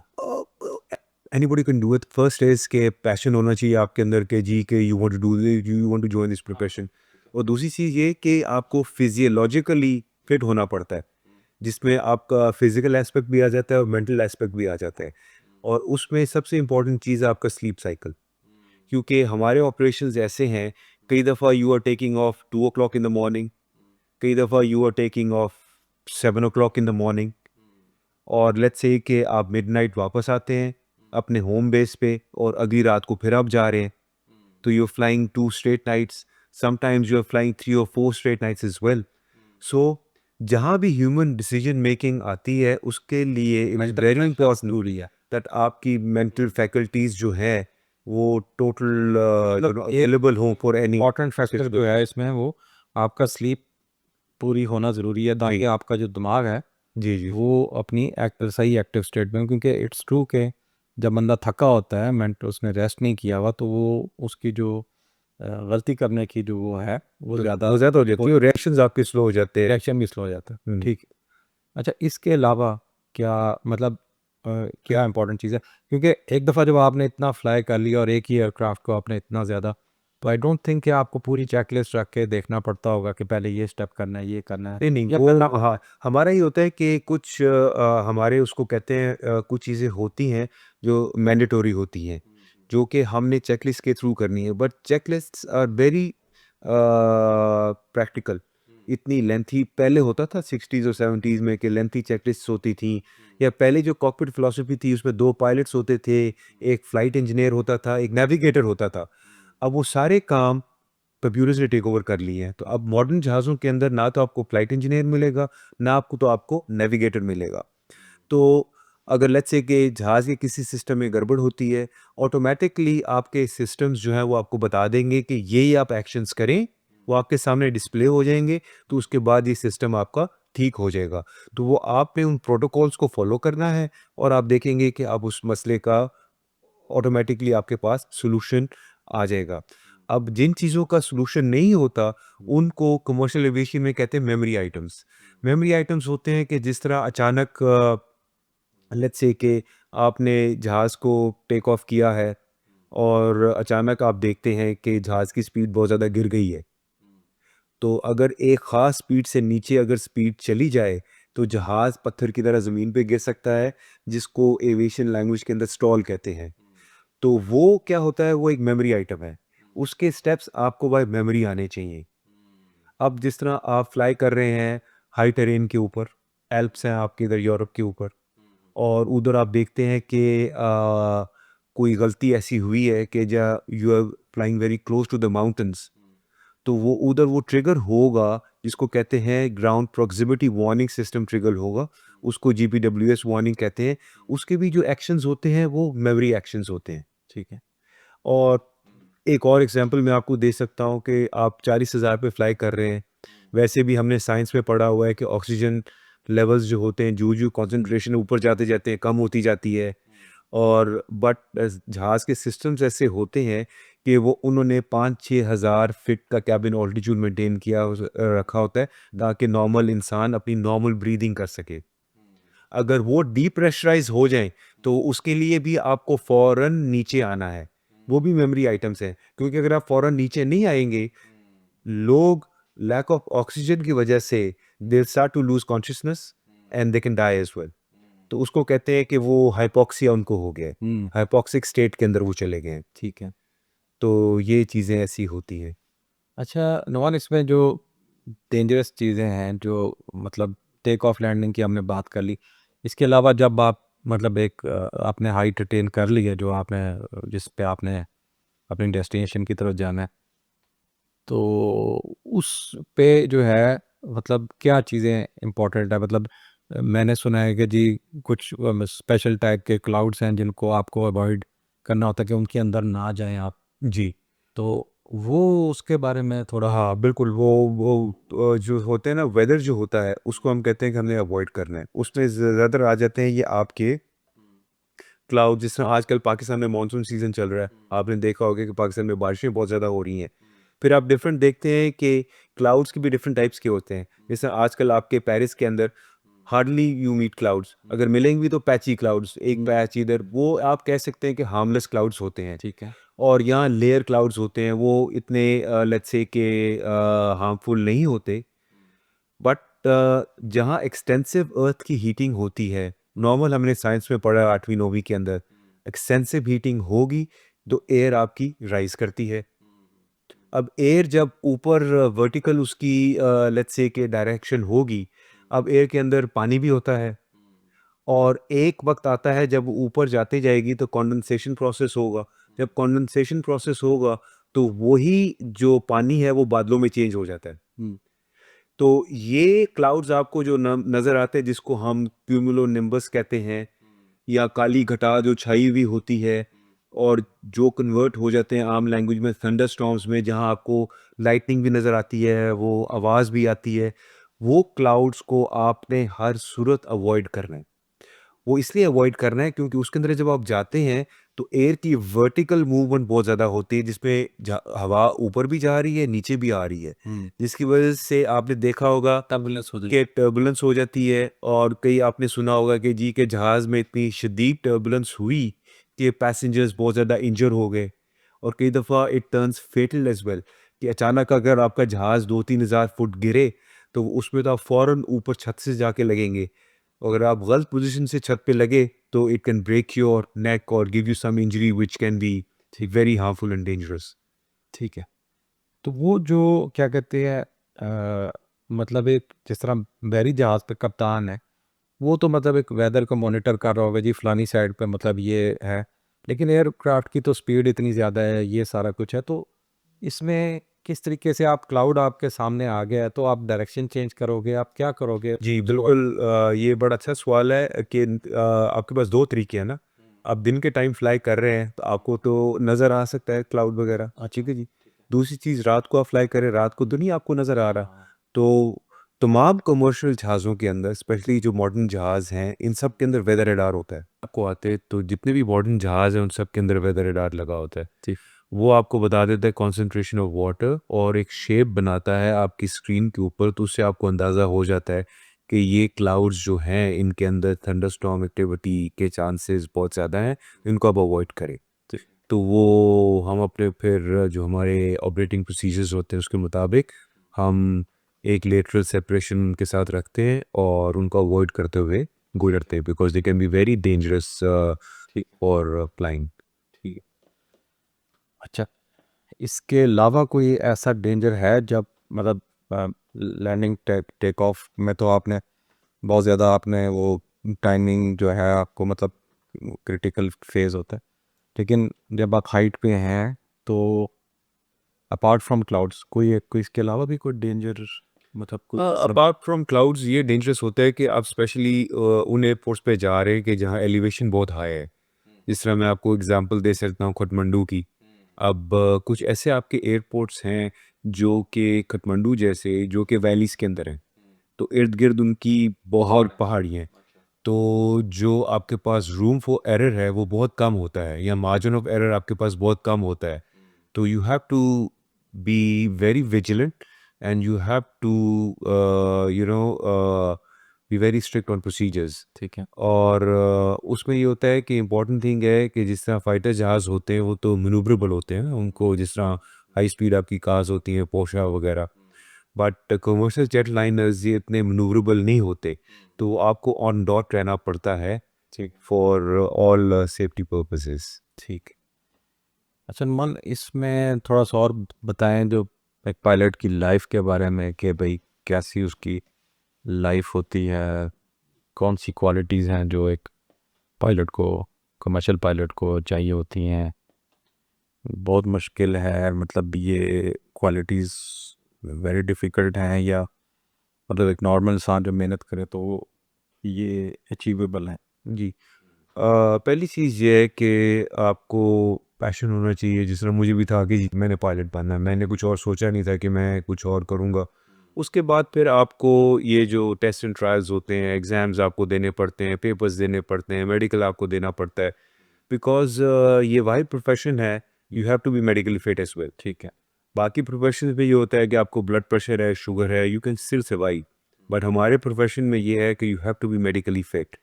Anybody can do it. First is के पैशन होना चाहिए आपके अंदर के जी के you want to do, you want to join this profession. और दूसरी चीज़ ये कि आपको फिजियोलॉजिकली फिट होना पड़ता है, जिसमें आपका फिजिकल एस्पेक्ट भी आ जाता है और मेंटल एस्पेक्ट भी आ जाता है। और उसमें सबसे इम्पॉर्टेंट चीज़ है आपका स्लीप साइकिल, क्योंकि हमारे ऑपरेशंस ऐसे हैं, कई दफ़ा you are taking off 2 o'clock in the morning, कई दफ़ा you are taking off 7 o'clock in the morning, और लेट्स से कि आप मिडनाइट वापस आते हैं अपने होम बेस पे और अगली रात को फिर आप जा रहे हैं, तो you are flying 2 straight nights, sometimes you are flying 3 or 4 straight nights as well. So जहाँ भी ह्यूमन डिसीजन मेकिंग आती है उसके लिए इट्स वेरी इंपॉर्टेंट दैट आपकी मेंटल फैकल्टीज जो है वो टोटल अवेलेबल हो फॉर एनी इम्पॉर्टेंट फैक्टर जो है इसमें वो आपका स्लीप पूरी होना ज़रूरी है, ताकि आपका जो दिमाग है जी जी वो अपनी सही एक्टिव स्टेट में, क्योंकि इट्स ट्रू के जब बंदा थका होता है, उसने रेस्ट नहीं किया हुआ, तो वो उसकी जो गलती करने की जो वो है वो ज़्यादा हो जाता, हो जाती है, रिएक्शंस आपके स्लो हो जाते हैं। रिएक्शन भी स्लो हो जाता है। हम्म। ठीक है। अच्छा, इसके अलावा क्या मतलब क्या इंपॉर्टेंट चीज़ है? क्योंकि एक दफ़ा जब आपने इतना फ्लाई कर लिया और एक ही एयरक्राफ्ट को आपने इतना ज़्यादा, तो आई डोंट थिंक कि आपको पूरी चेकलिस्ट रख के देखना पड़ता होगा कि पहले ये स्टेप करना है, ये करना है। नहीं नहीं, या वो हाँ, हमारा ही होता है कि कुछ हमारे उसको कहते हैं कुछ चीज़ें होती हैं जो मैंडेटरी होती हैं, जो कि हमने चेकलिस्ट के थ्रू करनी है, but checklists are very practical. इतनी लेंथी पहले होता था 60s और 70s में कि लेंथी चेकलिस्ट्स होती थी, या पहले जो कॉकपिट फिलॉसफी थी उसमें 2 पायलट्स होते थे, एक फ्लाइट इंजीनियर होता था, एक नेविगेटर होता था। अब वो सारे काम कंप्यूटर्स ने टेक ओवर कर लिए हैं, तो अब मॉडर्न जहाज़ों के अंदर ना तो आपको फ्लाइट इंजीनियर मिलेगा, ना आपको नेविगेटर मिलेगा। तो अगर लेट्स से कि जहाज़ के किसी सिस्टम में गड़बड़ होती है, ऑटोमेटिकली आपके सिस्टम्स जो हैं वो आपको बता देंगे कि ये आप एक्शंस करें, वो आपके सामने डिस्प्ले हो जाएंगे, तो उसके बाद ये सिस्टम आपका ठीक हो जाएगा। तो वो आपने उन प्रोटोकॉल्स को फॉलो करना है और आप देखेंगे कि आप उस मसले का ऑटोमेटिकली आपके पास सॉल्यूशन आ जाएगा। अब जिन चीज़ों का सॉल्यूशन नहीं होता, उनको कमर्शियल एविएशन में कहते हैं मेमोरी आइटम्स। मेमोरी आइटम्स होते हैं कि जिस तरह अचानक लेट्स से कि आपने जहाज़ को टेक ऑफ किया है और अचानक आप देखते हैं कि जहाज़ की स्पीड बहुत ज़्यादा गिर गई है। तो अगर एक ख़ास स्पीड से नीचे अगर स्पीड चली जाए तो जहाज़ पत्थर की तरह ज़मीन पे गिर सकता है, जिसको एविएशन लैंग्वेज के अंदर स्टॉल कहते हैं। तो वो क्या होता है, वो एक मेमोरी आइटम है। उसके स्टेप्स आपको बाय मेमोरी आने चाहिए। अब जिस तरह आप फ्लाई कर रहे हैं हाई टेरेन के ऊपर, एल्प्स हैं आपके इधर यूरोप के ऊपर, और उधर आप देखते हैं कि कोई गलती ऐसी हुई है कि जा you are flying very close to the mountains, तो वो उधर वो ट्रिगर होगा जिसको कहते हैं ground proximity warning system trigger होगा, उसको जीपीडब्ल्यूएस वार्निंग कहते हैं। उसके भी जो एक्शंस होते हैं वो मेमोरी एक्शंस होते हैं, ठीक है। और एक और एग्जांपल मैं आपको दे सकता हूँ कि आप 40,000 पे फ्लाई कर रहे हैं। वैसे भी हमने साइंस में पढ़ा हुआ है कि ऑक्सीजन लेवल्स जो होते हैं, जो कॉन्सेंट्रेशन ऊपर जाते जाते हैं कम होती जाती है। और बट जहाज़ के सिस्टम्स ऐसे होते हैं कि वो उन्होंने 5-6 हज़ार फीट का कैबिन ऑल्टीट्यूड मेंटेन किया रखा होता है, ताकि नॉर्मल इंसान अपनी नॉर्मल ब्रीदिंग कर सके। अगर वो डीप्रेशराइज हो जाएं तो उसके लिए भी आपको फौरन नीचे आना है। वो भी मेमोरी आइटम्स हैं, क्योंकि अगर आप फौरन नीचे नहीं आएंगे, लोग लैक ऑफ ऑक्सीजन की वजह से they start to lose consciousness and they can die as well. तो उसको कहते हैं कि वो हाइपोक्सिया उनको हो गया है, हाइपोक्सिक स्टेट के अंदर वो चले गए हैं। ठीक है। तो ये चीज़ें ऐसी होती हैं। अच्छा नवान, इसमें जो डेंजरस चीज़ें हैं, जो मतलब टेक ऑफ लैंडिंग की हमने बात कर ली, इसके अलावा जब आप मतलब एक आपने हाइट अटेन कर ली है, जो आपने जिस पे आपने अपनी डेस्टिनेशन की तरफ जाना है, तो उस पे जो है मतलब क्या चीज़ें इम्पोर्टेंट है? मतलब मैंने सुना है कि जी कुछ स्पेशल टाइप के क्लाउड्स हैं जिनको आपको अवॉइड करना होता है कि उनके अंदर ना जाएं आप। जी। तो वो उसके बारे में थोड़ा। हाँ, बिल्कुल। वो जो होते हैं ना, वेदर जो होता है उसको हम कहते हैं कि हमने अवॉइड करना है। उसमें ज़्यादातर आ जाते हैं ये आपके क्लाउड। जिस तरह आजकल पाकिस्तान में मानसून सीज़न चल रहा है, आपने देखा होगा कि पाकिस्तान में बारिशें बहुत ज़्यादा हो रही हैं। फिर आप डिफरेंट देखते हैं कि क्लाउड्स के भी डिफरेंट टाइप्स के होते हैं। जैसे आजकल आपके पेरिस के अंदर हार्डली यू मीट क्लाउड्स, अगर मिलेंगे भी तो पैची क्लाउड्स, एक पैच इधर, वो आप कह सकते हैं कि हार्मलेस क्लाउड्स होते हैं। ठीक है। और यहाँ लेयर क्लाउड्स होते हैं, वो इतने लेट्स से कि हार्मफुल नहीं होते। बट जहाँ एक्सटेंसिव अर्थ की हीटिंग होती है, नॉर्मल हमने साइंस में पढ़ा 8वीं 9वीं के अंदर, एक्सटेंसिव हीटिंग होगी तो एयर आपकी राइज करती है। अब एयर जब ऊपर वर्टिकल उसकी लेट्स से के डायरेक्शन होगी, अब एयर के अंदर पानी भी होता है, और एक वक्त आता है जब ऊपर जाते जाएगी तो कंडेंसेशन प्रोसेस होगा। जब कंडेंसेशन प्रोसेस होगा तो वही जो पानी है वो बादलों में चेंज हो जाता है। तो ये क्लाउड्स आपको जो नज़र आते हैं, जिसको हम क्यूमुलोनिम्बस कहते हैं, या काली घटा जो छाई हुई होती है, और जो कन्वर्ट हो जाते हैं आम लैंग्वेज में थंडर स्टॉर्म्स में, जहाँ आपको लाइटनिंग भी नज़र आती है, वो आवाज़ भी आती है, वो क्लाउड्स को आपने हर सूरत अवॉइड करना है। वो इसलिए अवॉइड करना है क्योंकि उसके अंदर जब आप जाते हैं तो एयर की वर्टिकल मूवमेंट बहुत ज़्यादा होती है, जिसमें हवा ऊपर भी जा रही है, नीचे भी आ रही है, जिसकी वजह से आपने देखा होगा टर्बुलेंस हो कि टर्बुलेंस हो जाती है। और कई आपने सुना होगा कि जी के जहाज़ में इतनी शदीद टर्बुलेंस हुई कि पैसेंजर्स बहुत ज़्यादा इंजर हो गए। और कई दफ़ा it turns fatal as well, कि अचानक अगर आपका जहाज़ 2-3 हज़ार फुट गिरे तो उसमें तो आप फ़ौरन ऊपर छत से जाके लगेंगे। अगर आप गलत पोजीशन से छत पे लगे तो it can break your neck और give you some injury which can be very harmful and dangerous. ठीक है। तो वो जो क्या कहते हैं मतलब एक जिस तरह बहरी जहाज़ पे कप्तान है, वो तो मतलब एक वेदर को मॉनिटर कर रहा होगा जी फलानी साइड पे मतलब ये है। लेकिन एयरक्राफ्ट की तो स्पीड इतनी ज़्यादा है, ये सारा कुछ है, तो इसमें किस तरीके से आप क्लाउड आपके सामने आ गया है तो आप डायरेक्शन चेंज करोगे, आप क्या करोगे? जी, बिल्कुल। ये बड़ा अच्छा सवाल है कि आपके पास 2 तरीके हैं ना। आप दिन के टाइम फ्लाई कर रहे हैं तो आपको तो नज़र आ सकता है क्लाउड वगैरह, ठीक है जी। दूसरी चीज़, रात को आप फ्लाई करें, रात को तो नहीं आपको नज़र आ रहा। तो तमाम कमर्शियल जहाज़ों के अंदर, स्पेशली जो मॉडर्न जहाज़ हैं, इन सब के अंदर वेदर रडार होता है। आपको आते तो जितने भी मॉडर्न जहाज़ हैं उन सब के अंदर वेदर रडार लगा होता है। ठीक। वो आपको बता देता है कॉन्सेंट्रेशन ऑफ वाटर, और एक शेप बनाता है आपकी स्क्रीन के ऊपर, तो उससे आपको अंदाज़ा हो जाता है कि ये क्लाउड्स जो हैं इनके अंदर थंडरस्टॉर्म एक्टिविटी के चांसेस बहुत ज़्यादा हैं, इनको आप अवॉइड करें। तो वो हम अपने फिर जो हमारे ऑपरेटिंग प्रोसीजर्स होते हैं उसके मुताबिक हम एक लेटरल सेपरेशन उनके साथ रखते हैं और उनको अवॉइड करते हुए गुजरते हैं, because they can be very dangerous for flying. ठीक है। अच्छा, इसके अलावा कोई ऐसा डेंजर है जब मतलब लैंडिंग टेक ऑफ में तो आपने बहुत ज़्यादा आपने वो टाइमिंग जो है आपको मतलब क्रिटिकल फेज होता है, लेकिन जब आप हाइट पे हैं तो अपार्ट फ्रॉम क्लाउड्स कोई इसके अलावा भी कोई डेंजर मतलब कुछ अपार्ट फ्रॉम क्लाउड्स ये डेंजरस होता है कि आप स्पेशली उन एयरपोर्ट्स पे जा रहे हैं कि जहाँ एलिवेशन बहुत हाई है। जिस तरह मैं आपको एग्जांपल दे सकता हूँ काठमांडू की। अब कुछ ऐसे आपके एयरपोर्ट्स हैं जो कि काठमांडू जैसे जो कि वैलीज़ के अंदर हैं, तो इर्द गिर्द उनकी बहुत पहाड़ियाँ हैं। तो जो आपके पास रूम फॉर एरर है वो बहुत कम होता है, या मार्जिन ऑफ एरर आपके पास बहुत कम होता है। तो you have to be very vigilant and you have to be very strict on procedures. ठीक है। और उसमें ये होता है कि इम्पॉर्टेंट थिंग है कि जिस तरह फाइटर जहाज़ होते हैं वो तो मनूवरेबल होते हैं, उनको जिस तरह हाई स्पीड आपकी कार्स होती हैं पोर्शा वगैरह, बट कमर्शियल जेट लाइनर्स ये इतने मनूवरेबल नहीं होते, तो आपको ऑन डॉट रहना पड़ता है ठीक फॉर ऑल सेफ्टी पर्पसेस। ठीक। अच्छा मन इसमें थोड़ा सा और बताएं जो एक पायलट की लाइफ के बारे में कि भाई कैसी उसकी लाइफ होती है, कौन सी क्वालिटीज़ हैं जो एक पायलट को कमर्शियल पायलट को चाहिए होती हैं। बहुत मुश्किल है मतलब ये क्वालिटीज़ वेरी डिफ़िकल्ट हैं या मतलब एक नॉर्मल इंसान जो मेहनत करे तो ये अचीवेबल है। जी। पहली चीज़ ये है कि आपको पैशन होना चाहिए, जिस तरह मुझे भी था कि मैंने पायलट बनना है, मैंने कुछ और सोचा नहीं था कि मैं कुछ और करूँगा। उसके बाद फिर आपको ये जो टेस्ट एंड ट्रायल्स होते हैं, एग्ज़ाम्स आपको देने पड़ते हैं, पेपर्स देने पड़ते हैं, मेडिकल आपको देना पड़ता है, बिकॉज़ ये वाहिद प्रोफेशन है, you have to be medically fit as well. ठीक है। बाकी प्रोफेशन में ये होता है कि आपको ब्लड प्रेशर है, शुगर है, you can still survive, but हमारे प्रोफेशन में ये है कि you have to be medically fit.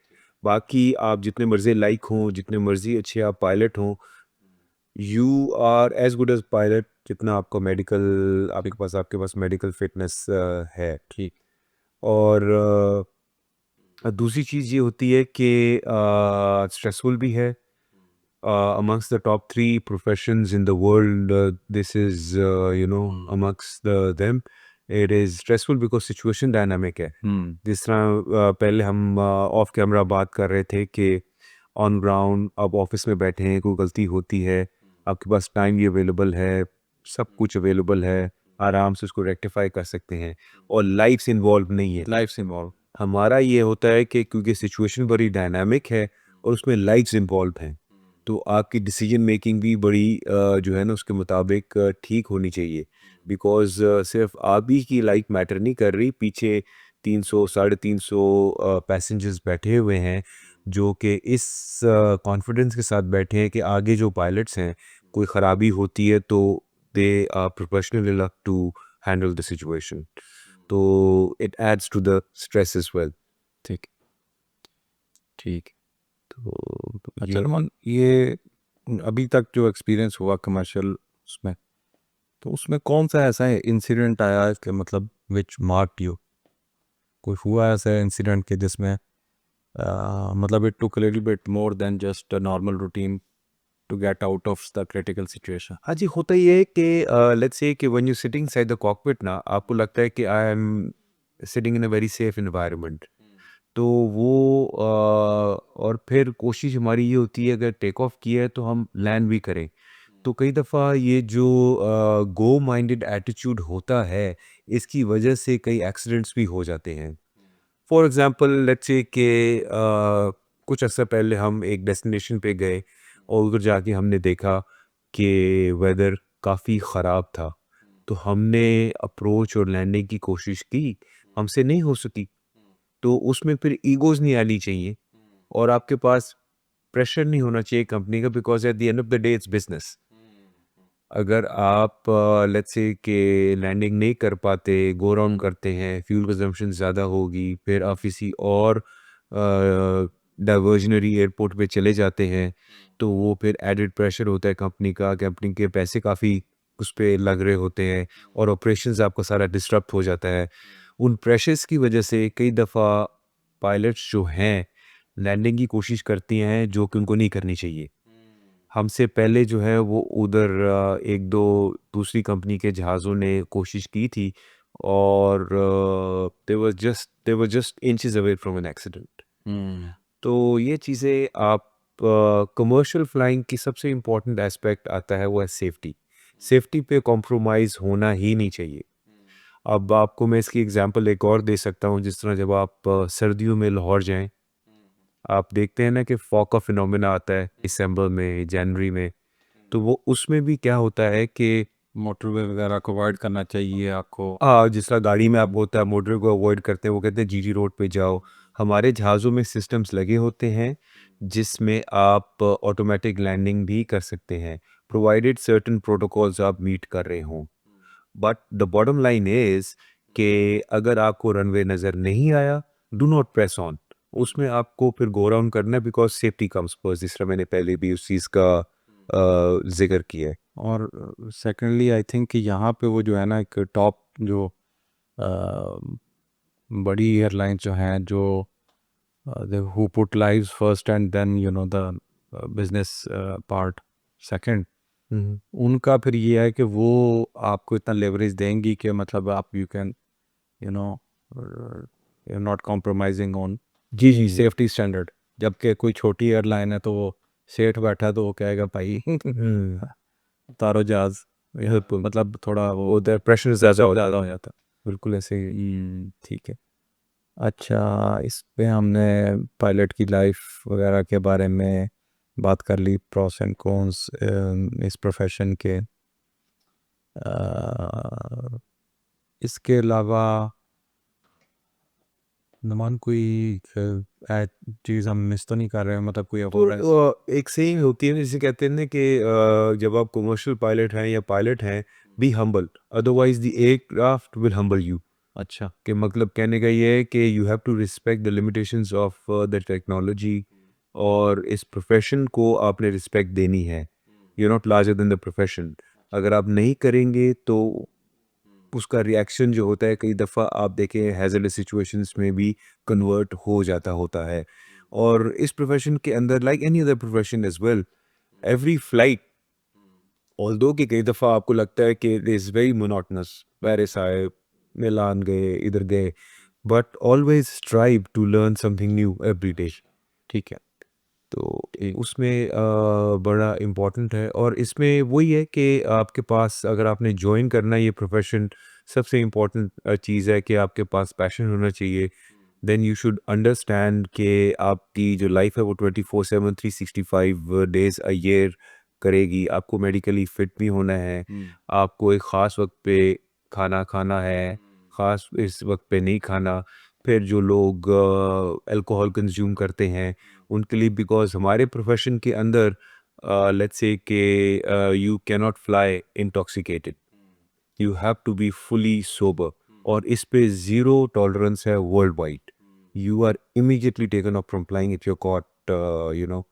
बाकी आप जितने मर्जी लाइक हों, जितने मर्जी अच्छे आप पायलट हों, you are as good as pilot जितना आपको मेडिकल आपके पास मेडिकल फिटनेस है। ठीक। और दूसरी चीज़ ये होती है कि स्ट्रेसफुल भी है। Amongst the top three professions in the world, this is amongst them. It is stressful because situation dynamic है। जिस तरह पहले हम ऑफ कैमरा बात कर रहे थे कि ऑन ग्राउंड आप ऑफिस में बैठे हैं, कोई गलती होती है, आपके पास टाइम भी अवेलेबल है, सब कुछ अवेलेबल है, आराम से उसको रेक्टिफाई कर सकते हैं और लाइफ इन्वॉल्व नहीं है। लाइफ से इन्वॉल्व। हमारा ये होता है कि क्योंकि सिचुएशन बड़ी डायनामिक है और उसमें लाइफ्स इन्वॉल्व हैं, तो आपकी डिसीजन मेकिंग भी बड़ी जो है ना उसके मुताबिक ठीक होनी चाहिए, बिकॉज़ सिर्फ आप ही की लाइफ मैटर नहीं कर रही, पीछे 300 350 पैसेंजर्स बैठे हुए हैं जो कि इस कॉन्फिडेंस के साथ बैठे हैं कि आगे जो पायलट्स हैं कोई ख़राबी होती है तो they are professional enough to handle the situation, तो it adds to the stress as well. ठीक। ठीक। तो अच्छा ये अरमान, ये अभी तक जो एक्सपीरियंस हुआ कमर्शियल उसमें, तो उसमें कौन सा ऐसा इंसिडेंट आया है कि मतलब विच मार्क यू, कोई हुआ ऐसा इंसिडेंट के जिसमें मतलब it took a little bit more than just a normal routine to get out of the critical situation. हाँ जी, होता ये है कि लेट्स से कि when you sitting side the cockpit ना, आपको लगता है कि I am sitting in a very safe environment, तो वो और फिर कोशिश हमारी ये होती है अगर टेक ऑफ किया है तो हम लैंड भी करें। तो कई दफ़ा ये जो गो माइंडेड एटीट्यूड होता है, इसकी वजह से कई एक्सीडेंट्स भी हो जाते हैं। फॉर एग्ज़ाम्पल लेट्स से कि कुछ अर्सा पहले हम एक डेस्टिनेशन पे गए और उधर जाके हमने देखा कि वेदर काफ़ी ख़राब था, तो हमने अप्रोच और लैंडिंग की कोशिश की, हमसे नहीं हो सकी। तो उसमें फिर ईगोज़ नहीं आनी चाहिए और आपके पास प्रेशर नहीं होना चाहिए कंपनी का, because at the end of the day it's business. अगर आप लेट्स से कि लैंडिंग नहीं कर पाते, गो राउंड करते हैं, फ्यूल कंजम्पशन ज़्यादा होगी, फिर आप किसी और डाइवर्जनरी एयरपोर्ट पे चले जाते हैं, तो वो फिर एडेड प्रेशर होता है कंपनी का, कंपनी के पैसे काफ़ी उस पे लग रहे होते हैं और ऑपरेशंस आपका सारा डिस्टर्ब हो जाता है। उन प्रेशर्स की वजह से कई दफ़ा पायलट्स जो हैं, लैंडिंग की कोशिश करती हैं जो कि उनको नहीं करनी चाहिए। हमसे पहले जो है वो उधर 1-2 दूसरी कंपनी के जहाज़ों ने कोशिश की थी और they were just inches away from an accident. तो ये चीज़ें आप कमर्शियल फ्लाइंग की सबसे इम्पोर्टेंट एस्पेक्ट आता है वो है सेफ्टी। सेफ्टी पे कॉम्प्रोमाइज़ होना ही नहीं चाहिए। अब आपको मैं इसकी एग्जांपल एक और दे सकता हूँ, जिस तरह जब आप सर्दियों में लाहौर जाएँ, आप देखते हैं ना कि फॉग का फिनोमेना आता है दिसंबर में, जनवरी में, तो वो उसमें भी क्या होता है कि मोटरवे वगैरह को अवॉइड करना चाहिए आपको। जिस तरह गाड़ी में आप होता है मोटर को अवॉइड करते हैं, वो कहते हैं जीटी रोड पे जाओ। हमारे जहाज़ों में सिस्टम्स लगे होते हैं जिसमें आप ऑटोमेटिक लैंडिंग भी कर सकते हैं, प्रोवाइडेड सर्टेन प्रोटोकॉल्स आप मीट कर रहे हों। But the bottom line is कि अगर आपको रनवे नज़र नहीं आया, डू नॉट प्रेस ऑन। उसमें आपको फिर गो अराउंड करना है बिकॉज़ सेफ्टी कम्स फर्स्ट, जिस तरह मैंने पहले भी उस चीज़ का ज़िक्र किया है। और सेकेंडली आई थिंक कि यहाँ पे वो जो है ना एक टॉप जो अ, बड़ी एयरलाइंस जो हैं जो who put lives first and then you know the business part second, हुँ। उनका फिर ये है कि वो आपको इतना लेवरेज देंगी कि मतलब आप you can you know you not compromising on जी, जी, जी। Safety standard. जबकि कोई छोटी एयरलाइन है तो वो सेठ बैठा है तो वो कहेगा भाई हुँ। तारो जहाज, यह मतलब थोड़ा वो उधर प्रेशर ज़्यादा होता है। ज़्यादा हो जाता है। बिल्कुल ऐसे ही। ठीक है। अच्छा, इस पे हमने पायलट की लाइफ वगैरह के बारे में बात कर ली, प्रोस एंड कॉन्स इस प्रोफेशन के। अ, इसके अलावा नुमान कोई चीज़ हम मिस तो नहीं कर रहे हैं, मतलब कोई तो और ऐसी। एक सेइंग होती है ना, जिसे कहते हैं ना कि जब आप कमर्शियल पायलट हैं या पायलट हैं, be humble, otherwise the aircraft will humble you. अच्छा। कि मतलब कहने का ये है कि you have to respect the limitations of the technology, और इस प्रोफेशन को आपने रिस्पेक्ट देनी है। You are not larger than the profession. अगर आप नहीं करेंगे तो उसका रिएक्शन जो होता है, कई दफ़ा आप देखें हैज़ार्डस सिचुएशंस में भी कन्वर्ट हो जाता होता है। और इस प्रोफेशन के अंदर like any other profession as well, every flight, although कि कई दफ़ा आपको लगता है कि it is very monotonous, Paris आए, मिलान गए, इधर गए, but always strive to learn something new every day. ठीक है। तो ठीक। उसमें बड़ा इम्पोर्टेंट है, और इसमें वही है कि आपके पास अगर आपने ज्वाइन करना है ये प्रोफेशन, सबसे इम्पोर्टेंट चीज़ है कि आपके पास पैशन होना चाहिए। देन यू शुड अंडरस्टैंड कि आपकी जो लाइफ है वो 24/7 365 डेज अ ईयर करेगी। आपको मेडिकली फिट भी होना है, आपको एक ख़ास वक्त पे खाना खाना है, ख़ास इस वक्त पे नहीं खाना। फिर जो लोग अल्कोहल कंज्यूम करते हैं उनके लिए, बिकॉज हमारे प्रोफेशन के अंदर लेट्स से कि you can not fly intoxicated, you have to be fully sober, और इस पे ज़ीरो टॉलरेंस है worldwide. You are immediately taken off from flying if you caught you know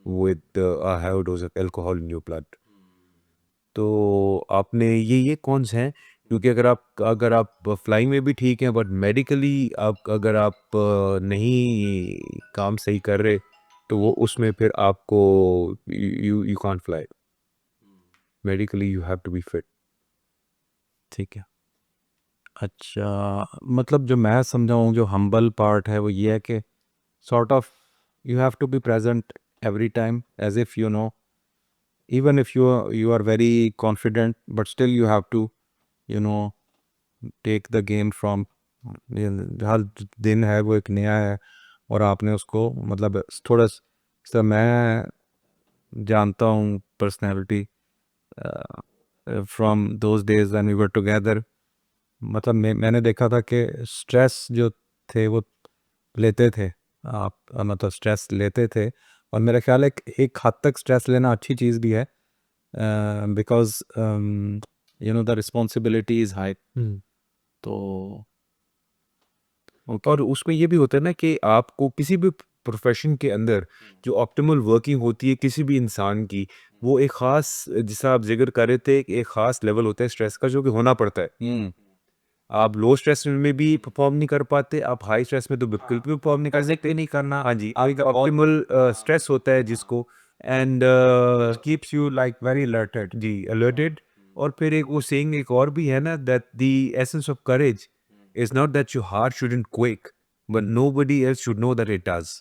with a high dose of alcohol in your blood। तो आपने ये कौन से हैं, क्योंकि अगर आप फ्लाइंग में भी ठीक हैं बट मेडिकली आप अगर आप नहीं काम सही कर रहे, तो वो उसमें फिर आपको you can't fly. Medically you have to be fit. ठीक है। अच्छा, मतलब जो मैं समझा हूँ जो हम्बल पार्ट है वो ये है कि sort of you have to be present every time as if you know, even if you are very confident, but still you have to you know take the game from हर दिन है वो एक नया है, और आपने उसको मतलब थोड़ा सा मैं जानता हूँ personality from those days when we were together. मतलब मैंने देखा था कि स्ट्रेस जो थे वो लेते थे आप, मतलब स्ट्रेस लेते थे, और मेरा ख्याल है कि एक हद तक स्ट्रेस लेना अच्छी चीज़ भी है। Because the responsibility is high. तो और उसमें ये भी होता है ना कि आपको किसी भी प्रोफेशन के अंदर जो ऑप्टिमल वर्किंग होती है किसी भी इंसान की, वो एक ख़ास, जिसा आप ज़िक्र कर रहे थे, एक ख़ास लेवल होता है स्ट्रेस का जो कि होना पड़ता है। आप लो स्ट्रेस में भी परफॉर्म नहीं कर पाते, आप हाई स्ट्रेस में तो बिल्कुल भी परफॉर्म नहीं कर सकते। नहीं करना। हाँ जी, आपका ऑप्टिमल स्ट्रेस होता है जिसको, and keeps you like very alerted. जी अलर्टेड। और फिर एक वो सेइंग एक और भी है ना, that the essence of courage is not that your heart shouldn't quake but nobody else should know that it does.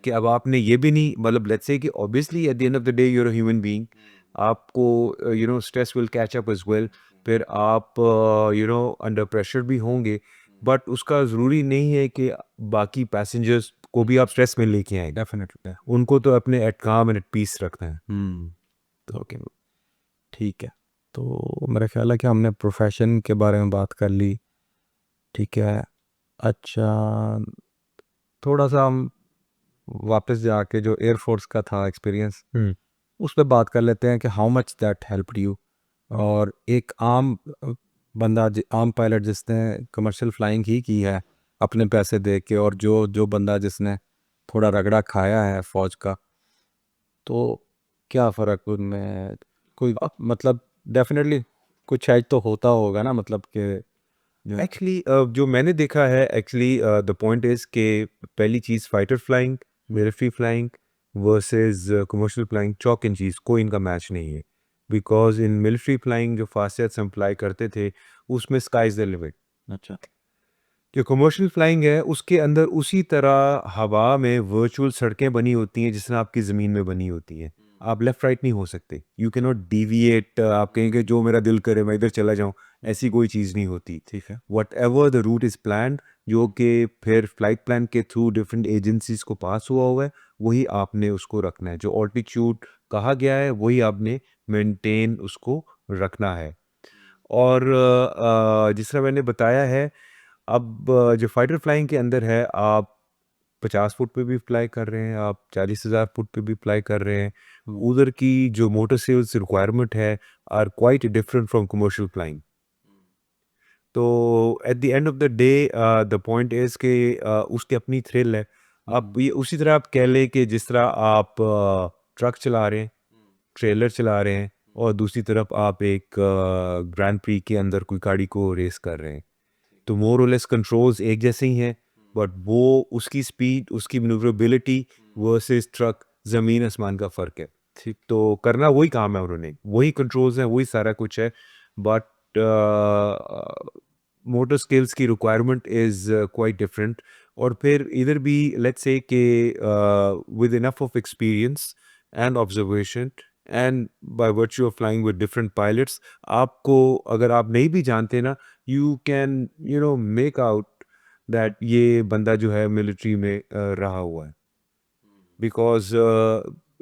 कि अब आपने ये भी नहीं, मतलब लेट्स से कि obviously at the end of the day you are a human being, आपको stress will catch up as well, फिर आप अंडर प्रेशर भी होंगे, बट उसका ज़रूरी नहीं है कि बाकी पैसेंजर्स को भी आप स्ट्रेस में लेके आए। डेफिनेटली। उनको तो अपने एट काम एंड एट पीस रखना है। तो ओके, ठीक है। तो मेरा ख्याल है कि हमने प्रोफेशन के बारे में बात कर ली। ठीक है। अच्छा, थोड़ा सा हम वापस जाके जो एयरफोर्स का था एक्सपीरियंस, उस पर बात कर लेते हैं कि how much that helped you. और एक आम बंदा, आम पायलट जिसने कमर्शियल फ्लाइंग ही की है अपने पैसे दे के, और जो जो बंदा जिसने थोड़ा रगड़ा खाया है फौज का, तो क्या फ़र्क उनमें कोई मतलब डेफिनेटली कुछ शायद तो होता होगा ना, मतलब कि जो एक्चुअली जो मैंने देखा है, एक्चुअली द पॉइंट इज के पहली चीज़ fighter flying, military flying versus commercial flying, chalk and cheese, कोई इनका मैच नहीं है। बिकॉज इन मिलिट्री फ्लाइंग जो फास्ट हम फ्लाई करते थे उसमें स्काई इज़ द लिमिट। अच्छा। जो कमर्शियल फ्लाइंग है उसके अंदर उसी तरह हवा में वर्चुअल सड़कें बनी होती हैं जिस तरह आपकी ज़मीन में बनी होती हैं। आप लेफ़्ट राइट नहीं हो सकते, यू कैन नॉट डिविएट, आप कहेंगे जो मेरा दिल करे मैं इधर चला जाऊं, ऐसी कोई चीज़ नहीं होती। ठीक है। Whatever the route is planned, जो कि फिर फ्लाइट प्लान के थ्रू डिफरेंट एजेंसीज को पास हुआ है, वही आपने उसको रखना है। जो ऑल्टीट्यूड कहा गया है वही आपने मेंटेन उसको रखना है। और जिस तरह मैंने बताया है, अब जो फाइटर फ्लाइंग के अंदर है, आप 50 फुट पे भी फ्लाई कर रहे हैं, आप 40,000 फुट पे भी फ्लाई कर रहे हैं, उधर की जो मोटर सेल्स रिक्वायरमेंट है are quite different from commercial flying. तो at the end of the day the point is कि उसकी अपनी थ्रिल है। आप ये उसी तरह आप कह लें कि जिस तरह आप ट्रक चला रहे हैं, ट्रेलर चला रहे हैं, और दूसरी तरफ आप एक ग्रैंड प्री के अंदर कोई गाड़ी को रेस कर रहे हैं, तो मोर और लेस कंट्रोल्स एक जैसे ही हैं, बट वो उसकी स्पीड, उसकी मैन्यूवरेबिलिटी वर्सेस ट्रक, ज़मीन आसमान का फ़र्क है। ठीक। तो करना वही काम है उन्होंने, वही कंट्रोल्स हैं, वही सारा कुछ है, बट मोटर स्किल्स की रिक्वायरमेंट इज़ क्वाइट डिफरेंट। और फिर इधर भी लेट्स से कि with enough of experience and observation and by virtue of flying with different pilots, आपको अगर आप नहीं भी जानते ना, you can make out that ये बंदा जो है मिलिट्री में रहा हुआ है। बिकॉज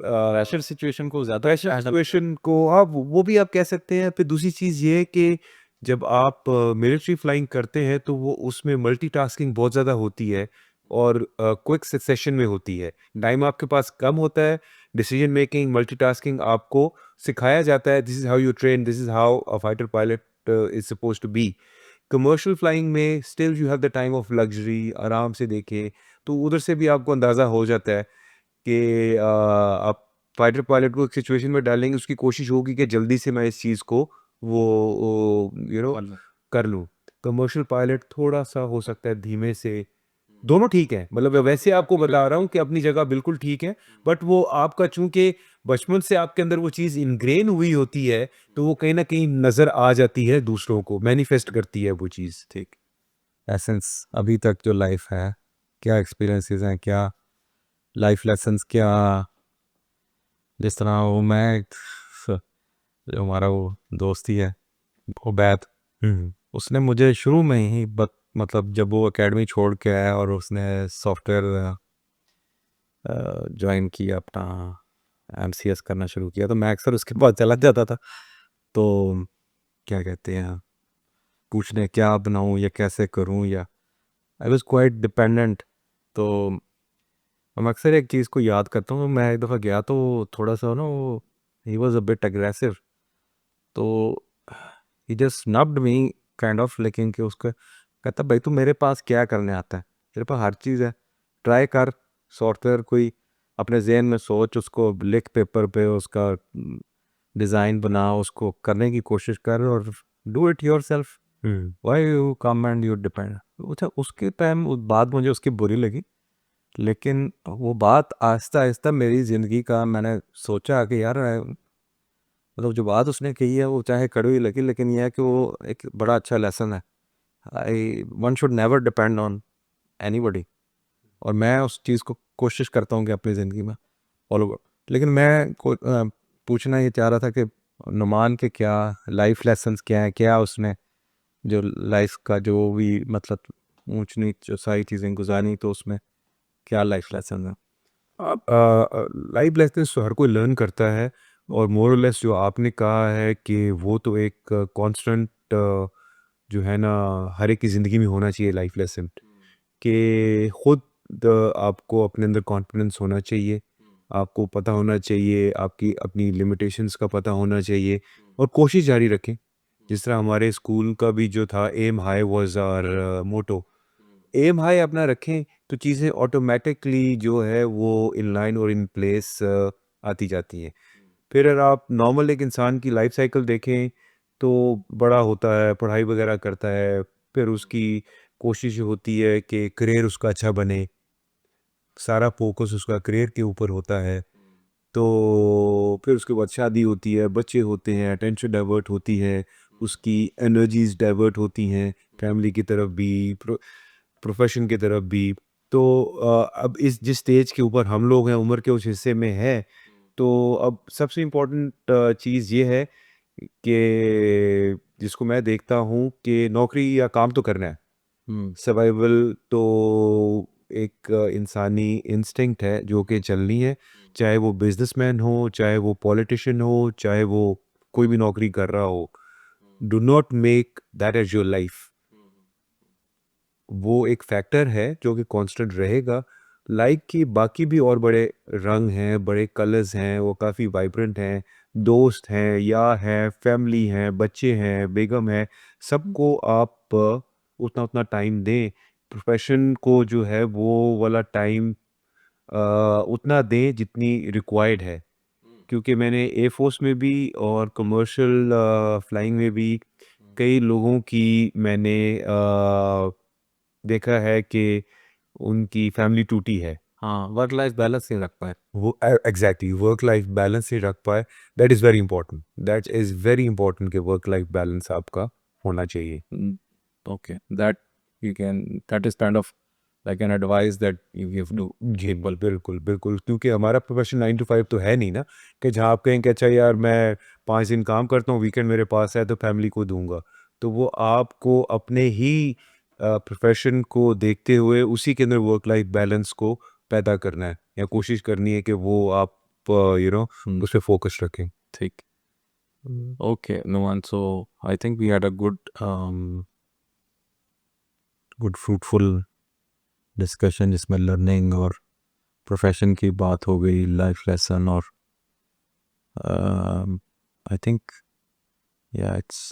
प्रेशर सिचुएशन को ज़्यादा सिचुएशन को आप वो भी आप कह सकते हैं। फिर दूसरी चीज़ ये है कि जब आप मिलिट्री फ्लाइंग करते हैं तो वो उसमें मल्टीटास्किंग बहुत ज़्यादा होती है, और क्विक सक्सेशन में होती है, टाइम आपके पास कम होता है, डिसीजन मेकिंग, मल्टीटास्किंग आपको सिखाया जाता है, this is how you train, this is how a fighter pilot is suppose to be. Commercial flying में still you have the time of luxury, आराम से देखें, तो उधर से भी आपको अंदाज़ा हो जाता है कि आप फाइटर पायलट को एक सिचुएशन में डालेंगे, उसकी कोशिश होगी कि जल्दी से मैं इस चीज़ को वो कर लूँ। कमर्शियल पायलट थोड़ा-सा हो सकता है धीमे से, दोनों ठीक है, मतलब वैसे आपको बता रहा हूँ कि अपनी जगह बिल्कुल ठीक है, बट वो आपका चूँकि बचपन से आपके अंदर वो चीज़ इनग्रेन हुई होती है, तो वो कहीं न कहीं नज़र आ जाती है दूसरों को, मैनिफेस्ट करती है वो चीज़। ठीक। एसेंस अभी तक जो लाइफ है, क्या एक्सपीरियंसेस हैं, क्या लाइफ लेसन्स, क्या जिस तरह वो मैं जो हमारा वो दोस्ती है उबैद, हुँ, उसने मुझे शुरू में ही मतलब जब वो एकेडमी छोड़ के आया और उसने सॉफ्टवेयर ज्वाइन किया, अपना एमसीएस करना शुरू किया, तो मैं अक्सर उसके पास चला जाता था। तो क्या कहते हैं, पूछने क्या बनाऊं या कैसे करूं, या आई वॉज क्वाइट डिपेंडेंट। तो मैं अक्सर एक चीज़ को याद करता हूँ, मैं एक दफ़ा गया तो थोड़ा सा ना वो he was a bit aggressive. तो he just snubbed me kind of, लेकिन कि उसका कहता भाई तू मेरे पास क्या करने आता है, तेरे पास हर चीज़ है, ट्राई कर, सॉफ्टवेयर कोई अपने जहन में सोच, उसको लिख पेपर पे, उसका डिज़ाइन बना, उसको करने की कोशिश कर और do it your self, why you come and you depend. अच्छा उसके टाइम उस बात मुझे उसकी बुरी लगी, लेकिन वो बात आहिस्ता आहिस्ता मेरी ज़िंदगी का, मैंने सोचा कि यार मतलब जो बात उसने कही है वो चाहे कड़वी लगी, लेकिन यह है कि वो एक बड़ा अच्छा लेसन है। I one should never depend on anybody, और मैं उस चीज़ को कोशिश करता हूँ कि अपनी ज़िंदगी में फॉलो करूँ। लेकिन मैं पूछना ये चाह रहा था कि नुमान के क्या लाइफ लेसन्स क्या हैं, क्या उसने जो लाइफ का जो भी मतलब ऊंच नीच जो सारी चीज़ें गुजारी, तो उसमें क्या लाइफ लेसन है? लाइफ लेसन्स तो हर कोई लर्न करता है, और मोर और लेस जो आपने कहा है कि वो तो एक कांस्टेंट जो है ना हर एक की ज़िंदगी में होना चाहिए लाइफ लेसन, कि खुद आपको अपने अंदर कॉन्फिडेंस होना चाहिए, आपको पता होना चाहिए, आपकी अपनी लिमिटेशंस का पता होना चाहिए, और कोशिश जारी रखें। जिस तरह हमारे स्कूल का भी जो था, aim high was our motto, aim high अपना रखें तो चीज़ें ऑटोमेटिकली जो है वो इन लाइन और इन प्लेस आती जाती हैं। फिर अगर आप नॉर्मल एक इंसान की लाइफ साइकिल देखें तो बड़ा होता है, पढ़ाई वगैरह करता है, फिर उसकी कोशिश होती है कि करियर उसका अच्छा बने, सारा फोकस उसका करियर के ऊपर होता है। तो फिर उसके बाद शादी होती है, बच्चे होते हैं, अटेंशन डाइवर्ट होती है, उसकी एनर्जीज डाइवर्ट होती हैं फैमिली की तरफ भी, प्रोफेशन की तरफ भी। तो अब इस जिस स्टेज के ऊपर हम लोग हैं, उम्र के उस हिस्से में है, तो अब सबसे इम्पोर्टेंट चीज़ ये है कि जिसको मैं देखता हूँ कि नौकरी या काम तो करना है, सर्वाइवल तो एक इंसानी इंस्टिंक्ट है जो कि चलनी है, चाहे वो बिजनेसमैन हो, चाहे वो पॉलिटिशियन हो, चाहे वो कोई भी नौकरी कर रहा हो। Do not make that as your life. वो एक फैक्टर है जो कि कांस्टेंट रहेगा। लाइफ की बाकी भी और बड़े रंग हैं, बड़े कलर्स हैं, वो काफ़ी वाइब्रेंट हैं, दोस्त हैं, यार हैं, फैमिली हैं, बच्चे हैं, बेगम है, सबको आप उतना उतना टाइम दें। प्रोफेशन को जो है वो वाला टाइम उतना दें जितनी रिक्वायर्ड है, क्योंकि मैंने एयर फोर्स में भी और कमर्शियल फ्लाइंग में भी कई लोगों की मैंने देखा है कि उनकी फैमिली टूटी है। हाँ, वर्क लाइफ बैलेंस नहीं रख पाए। वो एग्जैक्टली वर्क लाइफ बैलेंस ही रख पाए। That is very important, that is very important कि वर्क लाइफ बैलेंस आपका होना चाहिए। Okay, that is kind of like an advice that you give to ji people. बिल्कुल बिल्कुल, क्योंकि हमारा प्रोफेशन 9 to 5 तो है नहीं ना, कि जहाँ आप कहें कि अच्छा यार मैं 5 दिन काम करता हूँ, वीकेंड मेरे पास है तो फैमिली को दूंगा। तो वो आपको अपने ही प्रोफेशन को देखते हुए उसी के अंदर वर्क लाइफ बैलेंस को पैदा करना है, या कोशिश करनी है कि वो आप उस पर फोकस रखें। ठीक। Okay, Numan, so I think we had a good fruitful discussion जिसमें लर्निंग और प्रोफेशन की बात हो गई, लाइफ लेसन, और आई थिंक या it's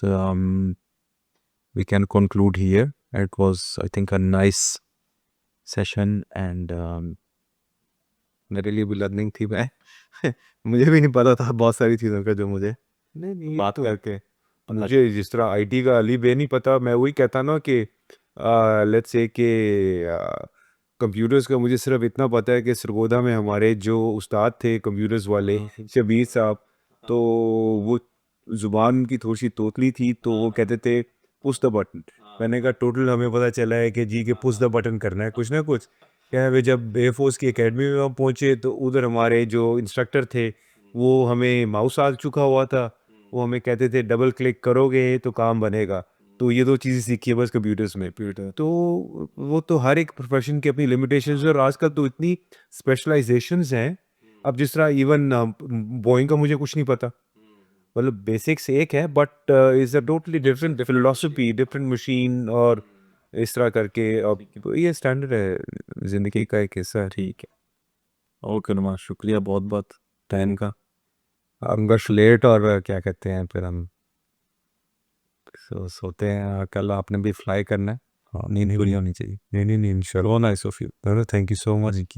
we can conclude here. It was, I think, a nice session, and मेरे लिए भी लर्निंग थी। मैं मुझे भी नहीं पता था बहुत सारी चीज़ों का जो मुझे नहीं नहीं बात तो करके मुझे जिस तरह आईटी का अली बे नहीं पता, मैं वही कहता ना कि लेट्स से कि कंप्यूटर्स का मुझे सिर्फ इतना पता है कि सरगोदा में हमारे जो उस्ताद थे कंप्यूटर्स वाले, शबीर साहब, तो वो ज़ुबान की थोड़ी सी तोतली थी, तो वो कहते थे पुश द बटन। मैंने कहा टोटल हमें पता चला है कि जी के पुश द बटन करना है कुछ ना कुछ। क्या वे जब एयरफोर्स की एकेडमी में हम पहुँचे तो उधर हमारे जो इंस्ट्रक्टर थे वो हमें माउस आ चुका हुआ था, वो हमें कहते थे डबल क्लिक करोगे तो काम बनेगा। तो ये दो चीज़ें सीखी है बस कंप्यूटर्स में। कंप्यूटर। तो वो तो हर एक प्रोफेशन की अपनी लिमिटेशंस है, और आजकल तो इतनी स्पेशलाइजेशंस हैं। अब जिस तरह इवन बोइंग का मुझे कुछ नहीं पता, मतलब बेसिक्स एक है, but is a totally different philosophy, different machine, और इस तरह करके अब ये स्टैंडर्ड है, ज़िंदगी का एक हिस्सा है। ठीक है। ओके नुमान, शुक्रिया बहुत बहुत टाइम का। कंग्रेचुलेट, और क्या कहते हैं फिर हम सोते हैं, कल आपने भी फ्लाई करना है, नींद पूरी होनी चाहिए। नहीं, इंशाल्लाह। So nice of you, thank you so much.